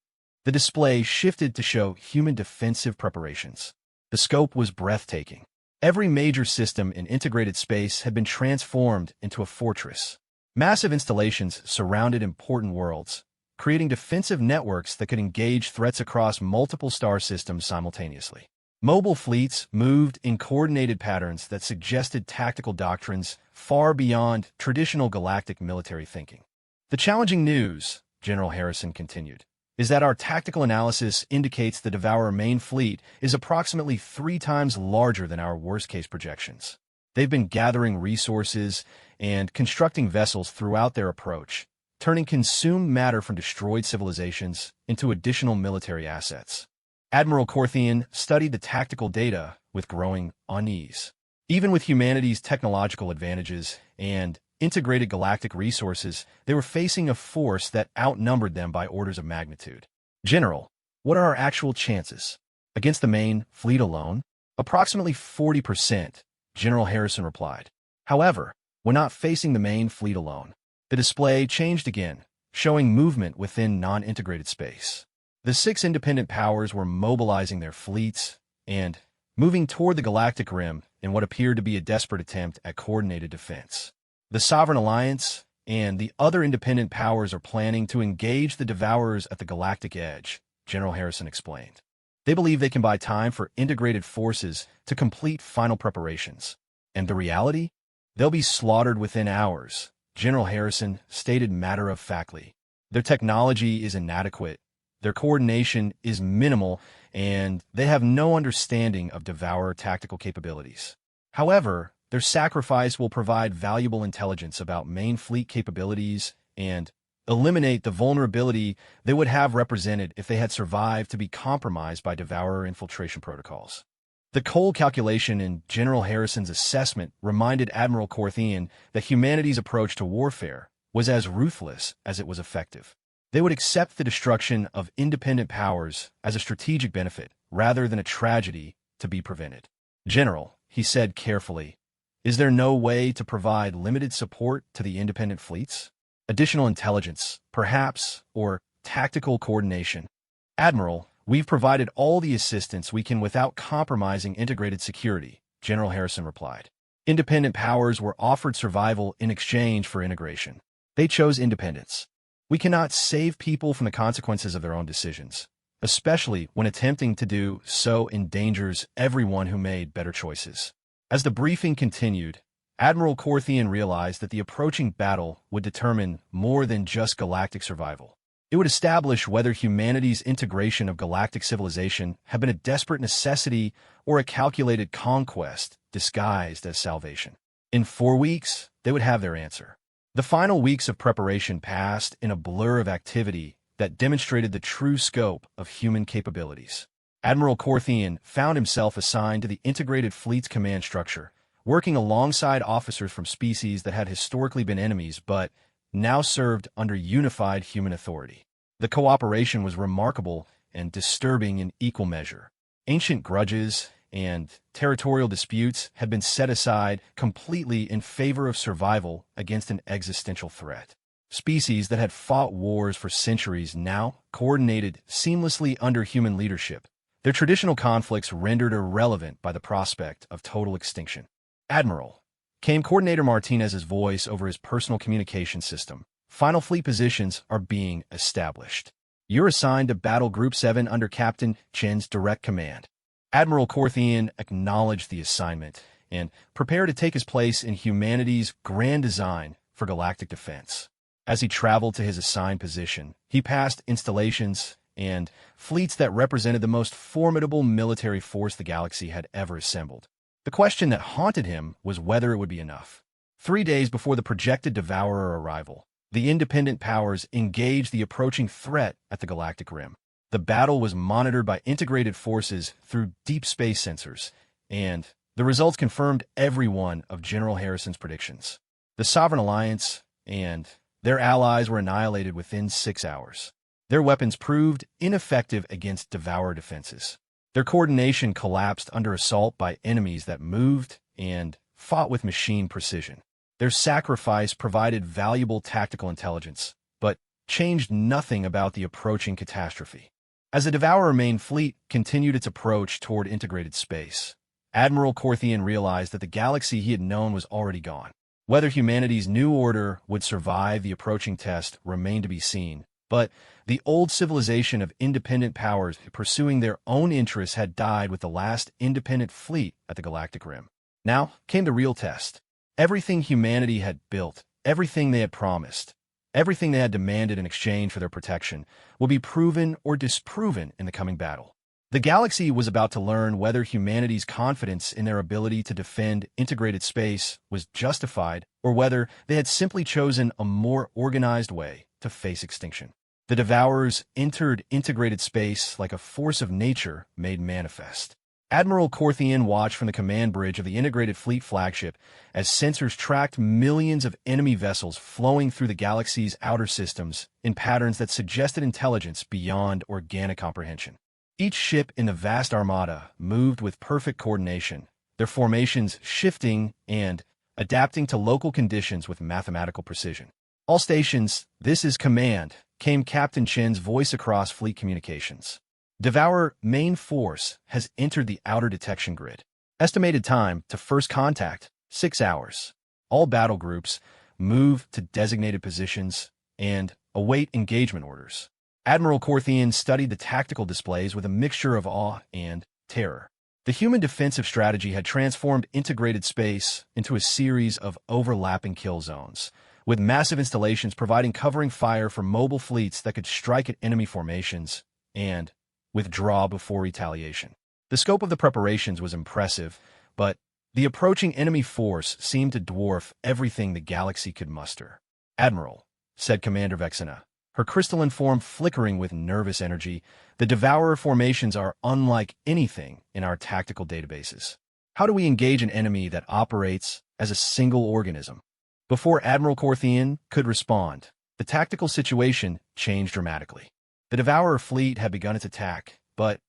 The display shifted to show human defensive preparations. The scope was breathtaking. Every major system in integrated space had been transformed into a fortress. Massive installations surrounded important worlds, creating defensive networks that could engage threats across multiple star systems simultaneously. Mobile fleets moved in coordinated patterns that suggested tactical doctrines far beyond traditional galactic military thinking. The challenging news, General Harrison continued, is that our tactical analysis indicates the Devourer main fleet is approximately 3 times larger than our worst-case projections. They've been gathering resources and constructing vessels throughout their approach, turning consumed matter from destroyed civilizations into additional military assets. Admiral Corthian studied the tactical data with growing unease. Even with humanity's technological advantages and integrated galactic resources, they were facing a force that outnumbered them by orders of magnitude. General, what are our actual chances? Against the main fleet alone? Approximately 40%, General Harrison replied. However, we're not facing the main fleet alone. The display changed again, showing movement within non-integrated space. The 6 independent powers were mobilizing their fleets and moving toward the galactic rim in what appeared to be a desperate attempt at coordinated defense. The Sovereign Alliance and the other independent powers are planning to engage the Devourers at the galactic edge, General Harrison explained. They believe they can buy time for integrated forces to complete final preparations. And the reality? They'll be slaughtered within hours, General Harrison stated matter-of-factly. Their technology is inadequate, their coordination is minimal, and they have no understanding of Devourer tactical capabilities. However, their sacrifice will provide valuable intelligence about main fleet capabilities and eliminate the vulnerability they would have represented if they had survived to be compromised by Devourer infiltration protocols. The cold calculation in General Harrison's assessment reminded Admiral Corthian that humanity's approach to warfare was as ruthless as it was effective. They would accept the destruction of independent powers as a strategic benefit rather than a tragedy to be prevented. "General," he said carefully, "is there no way to provide limited support to the independent fleets? Additional intelligence, perhaps, or tactical coordination?" "Admiral, we've provided all the assistance we can without compromising integrated security," General Harrison replied. "Independent powers were offered survival in exchange for integration. They chose independence. We cannot save people from the consequences of their own decisions, especially when attempting to do so endangers everyone who made better choices." As the briefing continued, Admiral Corthian realized that the approaching battle would determine more than just galactic survival. It would establish whether humanity's integration of galactic civilization had been a desperate necessity or a calculated conquest disguised as salvation. In 4 weeks, they would have their answer. The final weeks of preparation passed in a blur of activity that demonstrated the true scope of human capabilities. Admiral Corthian found himself assigned to the Integrated Fleet's command structure, working alongside officers from species that had historically been enemies but now served under unified human authority. The cooperation was remarkable and disturbing in equal measure. Ancient grudges and territorial disputes had been set aside completely in favor of survival against an existential threat. Species that had fought wars for centuries now coordinated seamlessly under human leadership, their traditional conflicts rendered irrelevant by the prospect of total extinction. "Admiral," came Coordinator Martinez's voice over his personal communication system, "final fleet positions are being established. You're assigned to Battle Group 7 under Captain Chen's direct command." Admiral Corthian acknowledged the assignment and prepared to take his place in humanity's grand design for galactic defense. As he traveled to his assigned position, he passed installations and fleets that represented the most formidable military force the galaxy had ever assembled. The question that haunted him was whether it would be enough. 3 days before the projected Devourer arrival, the independent powers engaged the approaching threat at the galactic rim. The battle was monitored by integrated forces through deep space sensors, and the results confirmed every one of General Harrison's predictions. The Sovereign Alliance and their allies were annihilated within 6 hours. Their weapons proved ineffective against Devourer defenses. Their coordination collapsed under assault by enemies that moved and fought with machine precision. Their sacrifice provided valuable tactical intelligence, but changed nothing about the approaching catastrophe. As the Devourer main fleet continued its approach toward integrated space, Admiral Corthian realized that the galaxy he had known was already gone. Whether humanity's new order would survive the approaching test remained to be seen, but the old civilization of independent powers pursuing their own interests had died with the last independent fleet at the galactic rim. Now came the real test. Everything humanity had built, everything they had promised, everything they had demanded in exchange for their protection will be proven or disproven in the coming battle. The galaxy was about to learn whether humanity's confidence in their ability to defend integrated space was justified or whether they had simply chosen a more organized way to face extinction. The Devourers entered integrated space like a force of nature made manifest. Admiral Corthian watched from the command bridge of the Integrated Fleet flagship as sensors tracked millions of enemy vessels flowing through the galaxy's outer systems in patterns that suggested intelligence beyond organic comprehension. Each ship in the vast armada moved with perfect coordination, their formations shifting and adapting to local conditions with mathematical precision. "All stations, this is command," came Captain Chen's voice across fleet communications. "Devourer main force has entered the outer detection grid. Estimated time to first contact, 6 hours. All battle groups move to designated positions and await engagement orders." Admiral Corthian studied the tactical displays with a mixture of awe and terror. The human defensive strategy had transformed integrated space into a series of overlapping kill zones, with massive installations providing covering fire for mobile fleets that could strike at enemy formations and withdraw before retaliation. The scope of the preparations was impressive, but the approaching enemy force seemed to dwarf everything the galaxy could muster. "Admiral," said Commander Vexena, her crystalline form flickering with nervous energy. The Devourer formations are unlike anything in our tactical databases. How do we engage an enemy that operates as a single organism? Before Admiral Corthian could respond, the tactical situation changed dramatically. The Devourer fleet had begun its attack, but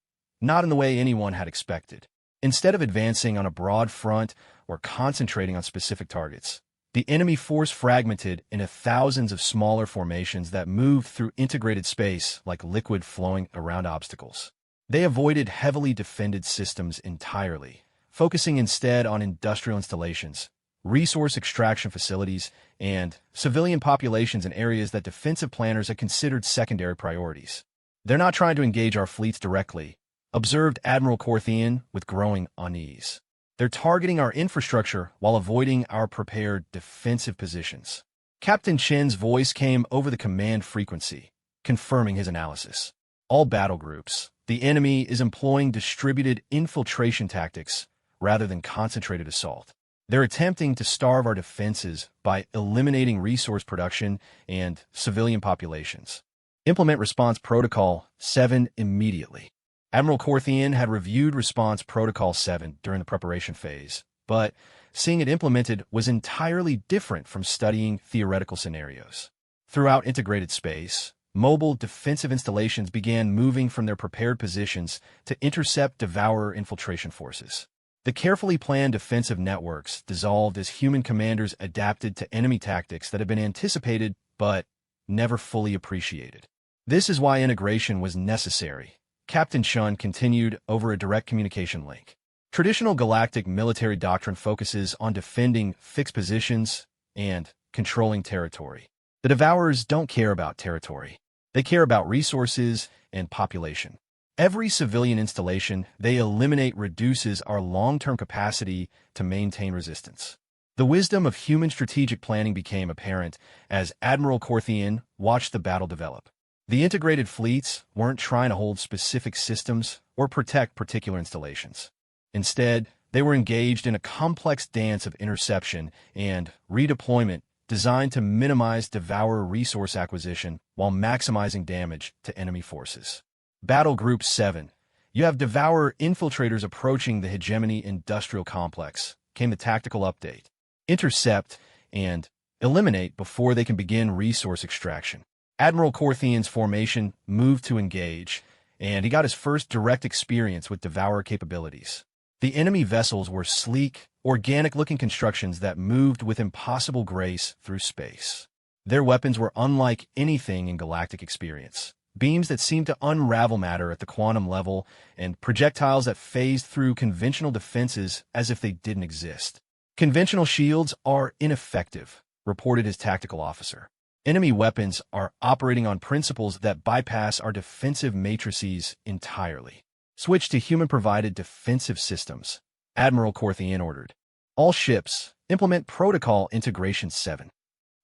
not in the way anyone had expected. Instead of advancing on a broad front or concentrating on specific targets, the enemy force fragmented into thousands of smaller formations that moved through integrated space like liquid flowing around obstacles. They avoided heavily defended systems entirely, focusing instead on industrial installations, resource extraction facilities, and civilian populations in areas that defensive planners had considered secondary priorities. They're not trying to engage our fleets directly, observed Admiral Corthian with growing unease. They're targeting our infrastructure while avoiding our prepared defensive positions. Captain Chen's voice came over the command frequency, confirming his analysis. All battle groups, the enemy is employing distributed infiltration tactics rather than concentrated assault. They're attempting to starve our defenses by eliminating resource production and civilian populations. Implement Response Protocol 7 immediately. Admiral Corthian had reviewed Response Protocol 7 during the preparation phase, but seeing it implemented was entirely different from studying theoretical scenarios. Throughout integrated space, mobile defensive installations began moving from their prepared positions to intercept Devourer infiltration forces. The carefully planned defensive networks dissolved as human commanders adapted to enemy tactics that had been anticipated but never fully appreciated. This is why integration was necessary. Captain Shun continued over a direct communication link. Traditional galactic military doctrine focuses on defending fixed positions and controlling territory. The Devourers don't care about territory. They care about resources and population. Every civilian installation they eliminate reduces our long-term capacity to maintain resistance. The wisdom of human strategic planning became apparent as Admiral Corthian watched the battle develop. The integrated fleets weren't trying to hold specific systems or protect particular installations. Instead, they were engaged in a complex dance of interception and redeployment designed to minimize Devourer resource acquisition while maximizing damage to enemy forces. Battle Group 7. You have Devourer infiltrators approaching the Hegemony Industrial Complex, came the tactical update. Intercept and eliminate before they can begin resource extraction. Admiral Corthian's formation moved to engage, and he got his first direct experience with Devourer capabilities. The enemy vessels were sleek, organic-looking constructions that moved with impossible grace through space. Their weapons were unlike anything in galactic experience. Beams that seemed to unravel matter at the quantum level, and projectiles that phased through conventional defenses as if they didn't exist. Conventional shields are ineffective, reported his tactical officer. Enemy weapons are operating on principles that bypass our defensive matrices entirely. Switch to human-provided defensive systems, Admiral Corthian ordered. All ships, implement Protocol Integration 7.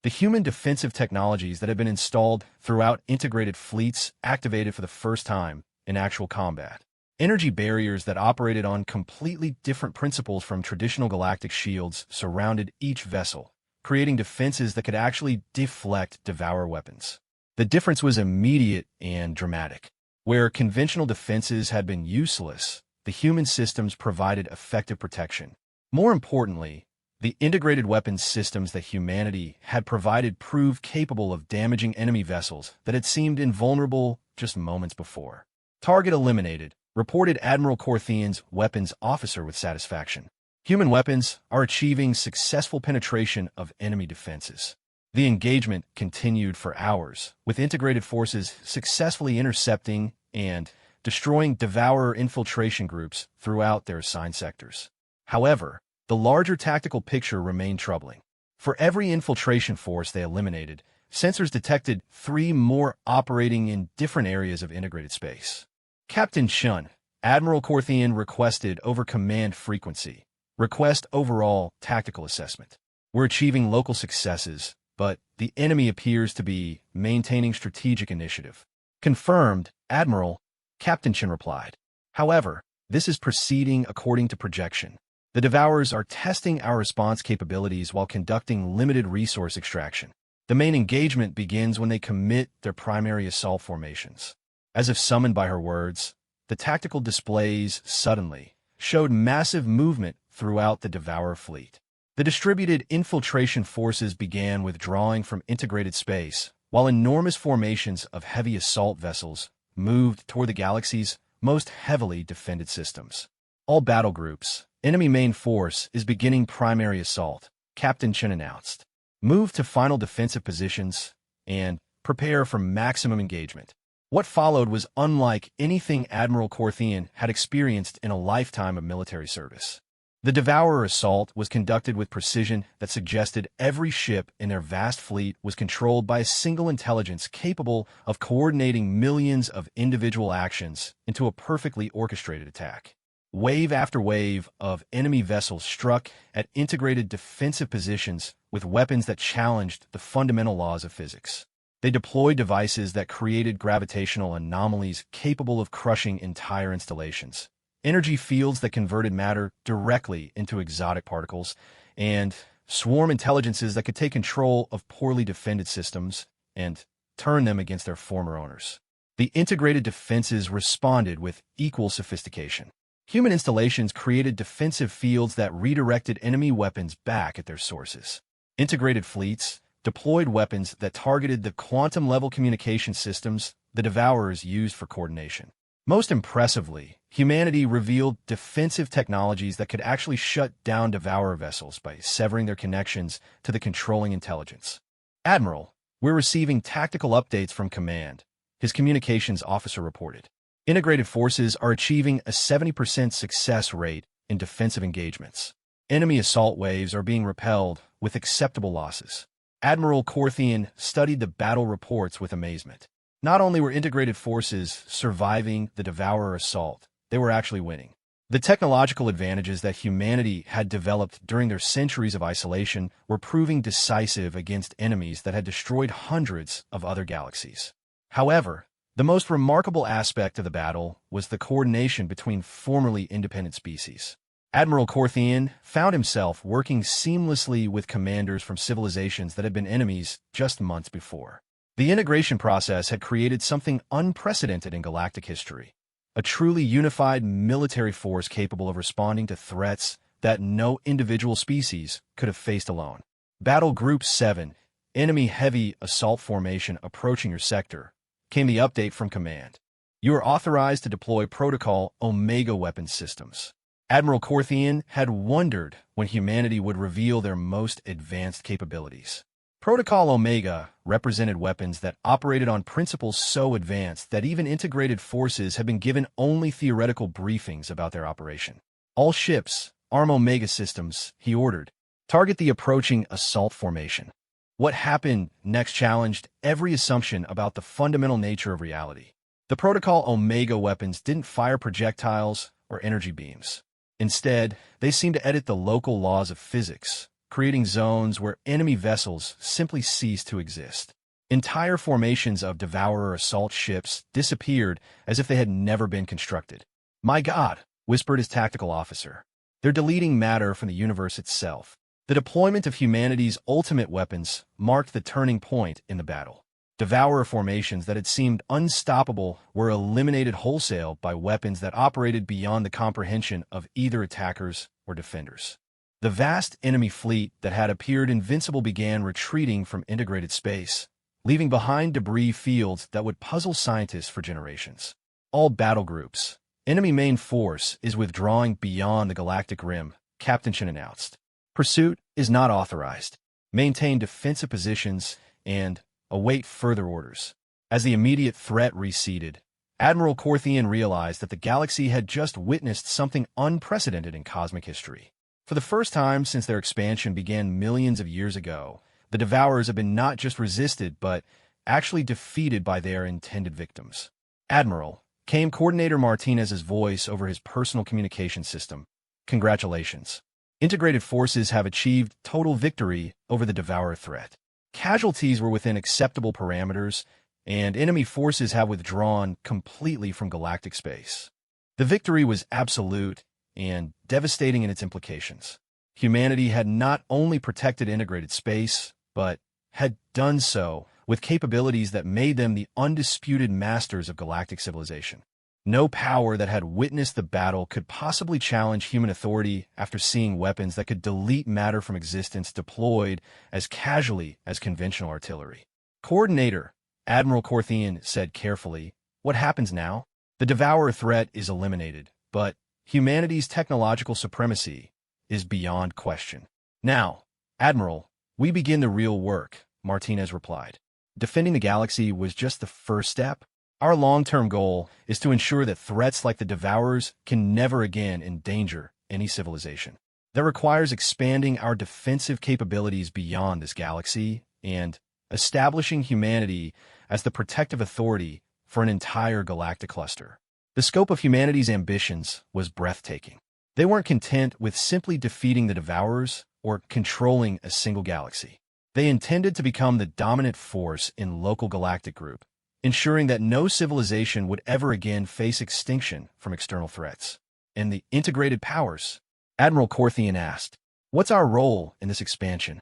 The human defensive technologies that have been installed throughout integrated fleets activated for the first time in actual combat. Energy barriers that operated on completely different principles from traditional galactic shields surrounded each vessel, creating defenses that could actually deflect Devourer weapons. The difference was immediate and dramatic. Where conventional defenses had been useless, the human systems provided effective protection. More importantly, the integrated weapons systems that humanity had provided proved capable of damaging enemy vessels that had seemed invulnerable just moments before. Target eliminated, reported Admiral Corthian's weapons officer with satisfaction. Human weapons are achieving successful penetration of enemy defenses. The engagement continued for hours, with integrated forces successfully intercepting and destroying Devourer infiltration groups throughout their assigned sectors. However, the larger tactical picture remained troubling. For every infiltration force they eliminated, sensors detected 3 more operating in different areas of integrated space. Captain Shun, Admiral Corthian requested over command frequency. Request overall tactical assessment. We're achieving local successes, but the enemy appears to be maintaining strategic initiative. Confirmed, Admiral, Captain Chen replied. However, this is proceeding according to projection. The Devourers are testing our response capabilities while conducting limited resource extraction. The main engagement begins when they commit their primary assault formations. As if summoned by her words, the tactical displays suddenly showed massive movement throughout the Devourer fleet. The distributed infiltration forces began withdrawing from integrated space, while enormous formations of heavy assault vessels moved toward the galaxy's most heavily defended systems. All battle groups, enemy main force is beginning primary assault, Captain Chen announced. Move to final defensive positions and prepare for maximum engagement. What followed was unlike anything Admiral Corthian had experienced in a lifetime of military service. The Devourer assault was conducted with precision that suggested every ship in their vast fleet was controlled by a single intelligence capable of coordinating millions of individual actions into a perfectly orchestrated attack. Wave after wave of enemy vessels struck at integrated defensive positions with weapons that challenged the fundamental laws of physics. They deployed devices that created gravitational anomalies capable of crushing entire installations, energy fields that converted matter directly into exotic particles, and swarm intelligences that could take control of poorly defended systems and turn them against their former owners. The integrated defenses responded with equal sophistication. Human installations created defensive fields that redirected enemy weapons back at their sources. Integrated fleets deployed weapons that targeted the quantum-level communication systems the Devourers used for coordination. Most impressively, humanity revealed defensive technologies that could actually shut down Devourer vessels by severing their connections to the controlling intelligence. Admiral, we're receiving tactical updates from Command, his communications officer reported. Integrated forces are achieving a 70% success rate in defensive engagements. Enemy assault waves are being repelled with acceptable losses. Admiral Corthian studied the battle reports with amazement. Not only were integrated forces surviving the Devourer assault, they were actually winning. The technological advantages that humanity had developed during their centuries of isolation were proving decisive against enemies that had destroyed hundreds of other galaxies. However, the most remarkable aspect of the battle was the coordination between formerly independent species. Admiral Corthian found himself working seamlessly with commanders from civilizations that had been enemies just months before. The integration process had created something unprecedented in galactic history, a truly unified military force capable of responding to threats that no individual species could have faced alone. Battle Group 7, enemy heavy assault formation approaching your sector, came the update from Command. You are authorized to deploy Protocol Omega weapons systems. Admiral Corthian had wondered when humanity would reveal their most advanced capabilities. Protocol Omega represented weapons that operated on principles so advanced that even integrated forces had been given only theoretical briefings about their operation. All ships, arm Omega systems, he ordered. Target the approaching assault formation. What happened next challenged every assumption about the fundamental nature of reality. The Protocol Omega weapons didn't fire projectiles or energy beams. Instead, they seemed to edit the local laws of physics, creating zones where enemy vessels simply ceased to exist. Entire formations of Devourer assault ships disappeared as if they had never been constructed. "My God," whispered his tactical officer. "They're deleting matter from the universe itself." The deployment of humanity's ultimate weapons marked the turning point in the battle. Devourer formations that had seemed unstoppable were eliminated wholesale by weapons that operated beyond the comprehension of either attackers or defenders. The vast enemy fleet that had appeared invincible began retreating from integrated space, leaving behind debris fields that would puzzle scientists for generations. All battle groups, enemy main force is withdrawing beyond the galactic rim, Captain Chen announced. Pursuit is not authorized. Maintain defensive positions and await further orders. As the immediate threat receded, Admiral Corthian realized that the galaxy had just witnessed something unprecedented in cosmic history. For the first time since their expansion began millions of years ago, the Devourers have been not just resisted, but actually defeated by their intended victims. "Admiral," came Coordinator Martinez's voice over his personal communication system. "Congratulations. Integrated forces have achieved total victory over the Devourer threat. Casualties were within acceptable parameters, and enemy forces have withdrawn completely from galactic space. The victory was absolute and devastating in its implications. Humanity had not only protected integrated space, but had done so with capabilities that made them the undisputed masters of galactic civilization. No power that had witnessed the battle could possibly challenge human authority after seeing weapons that could delete matter from existence deployed as casually as conventional artillery. Coordinator, Admiral Corthian said carefully, "What happens now? The Devourer threat is eliminated, but humanity's technological supremacy is beyond question." "Now, Admiral, we begin the real work," Martinez replied. "Defending the galaxy was just the first step. Our long-term goal is to ensure that threats like the Devourers can never again endanger any civilization. That requires expanding our defensive capabilities beyond this galaxy and establishing humanity as the protective authority for an entire galactic cluster." The scope of humanity's ambitions was breathtaking. They weren't content with simply defeating the Devourers or controlling a single galaxy. They intended to become the dominant force in local galactic group, ensuring that no civilization would ever again face extinction from external threats. "And the integrated powers?" Admiral Corthian asked. "What's our role in this expansion?"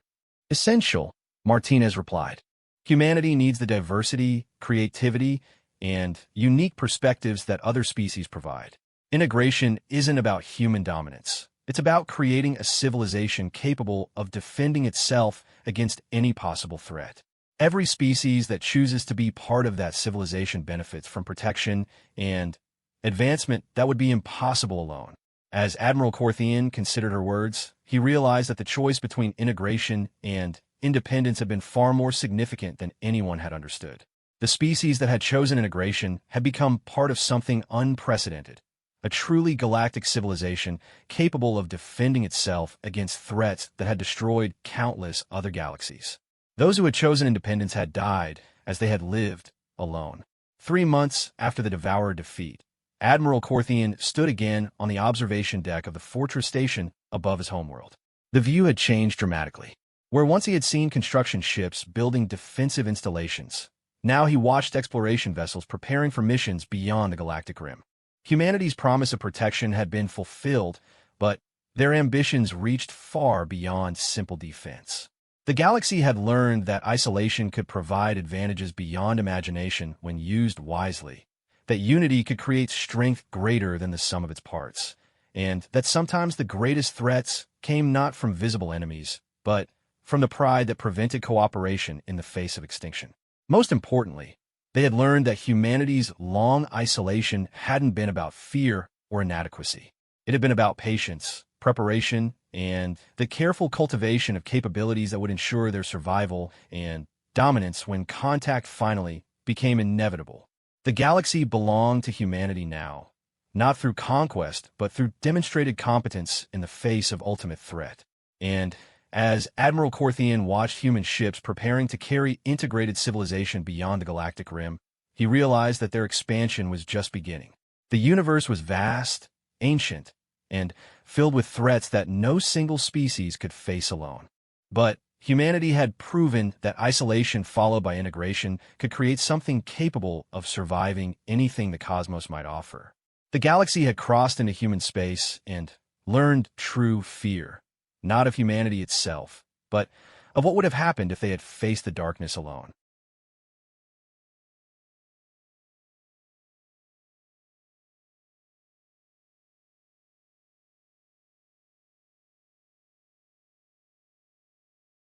"Essential," Martinez replied. "Humanity needs the diversity, creativity, and unique perspectives that other species provide. Integration isn't about human dominance. It's about creating a civilization capable of defending itself against any possible threat. Every species that chooses to be part of that civilization benefits from protection and advancement that would be impossible alone." As Admiral Corthian considered her words, he realized that the choice between integration and independence had been far more significant than anyone had understood. The species that had chosen integration had become part of something unprecedented, a truly galactic civilization capable of defending itself against threats that had destroyed countless other galaxies. Those who had chosen independence had died as they had lived alone. 3 months after the Devourer defeat, Admiral Corthian stood again on the observation deck of the fortress station above his homeworld. The view had changed dramatically. Where once he had seen construction ships building defensive installations, now he watched exploration vessels preparing for missions beyond the galactic rim. Humanity's promise of protection had been fulfilled, but their ambitions reached far beyond simple defense. The galaxy had learned that isolation could provide advantages beyond imagination when used wisely, that unity could create strength greater than the sum of its parts, and that sometimes the greatest threats came not from visible enemies, but from the pride that prevented cooperation in the face of extinction. Most importantly, they had learned that humanity's long isolation hadn't been about fear or inadequacy. It had been about patience, preparation, and the careful cultivation of capabilities that would ensure their survival and dominance when contact finally became inevitable. The galaxy belonged to humanity now, not through conquest, but through demonstrated competence in the face of ultimate threat. And as Admiral Corthian watched human ships preparing to carry integrated civilization beyond the galactic rim, he realized that their expansion was just beginning. The universe was vast, ancient, and filled with threats that no single species could face alone. But humanity had proven that isolation followed by integration could create something capable of surviving anything the cosmos might offer. The galaxy had crossed into human space and learned true fear, not of humanity itself, but of what would have happened if they had faced the darkness alone.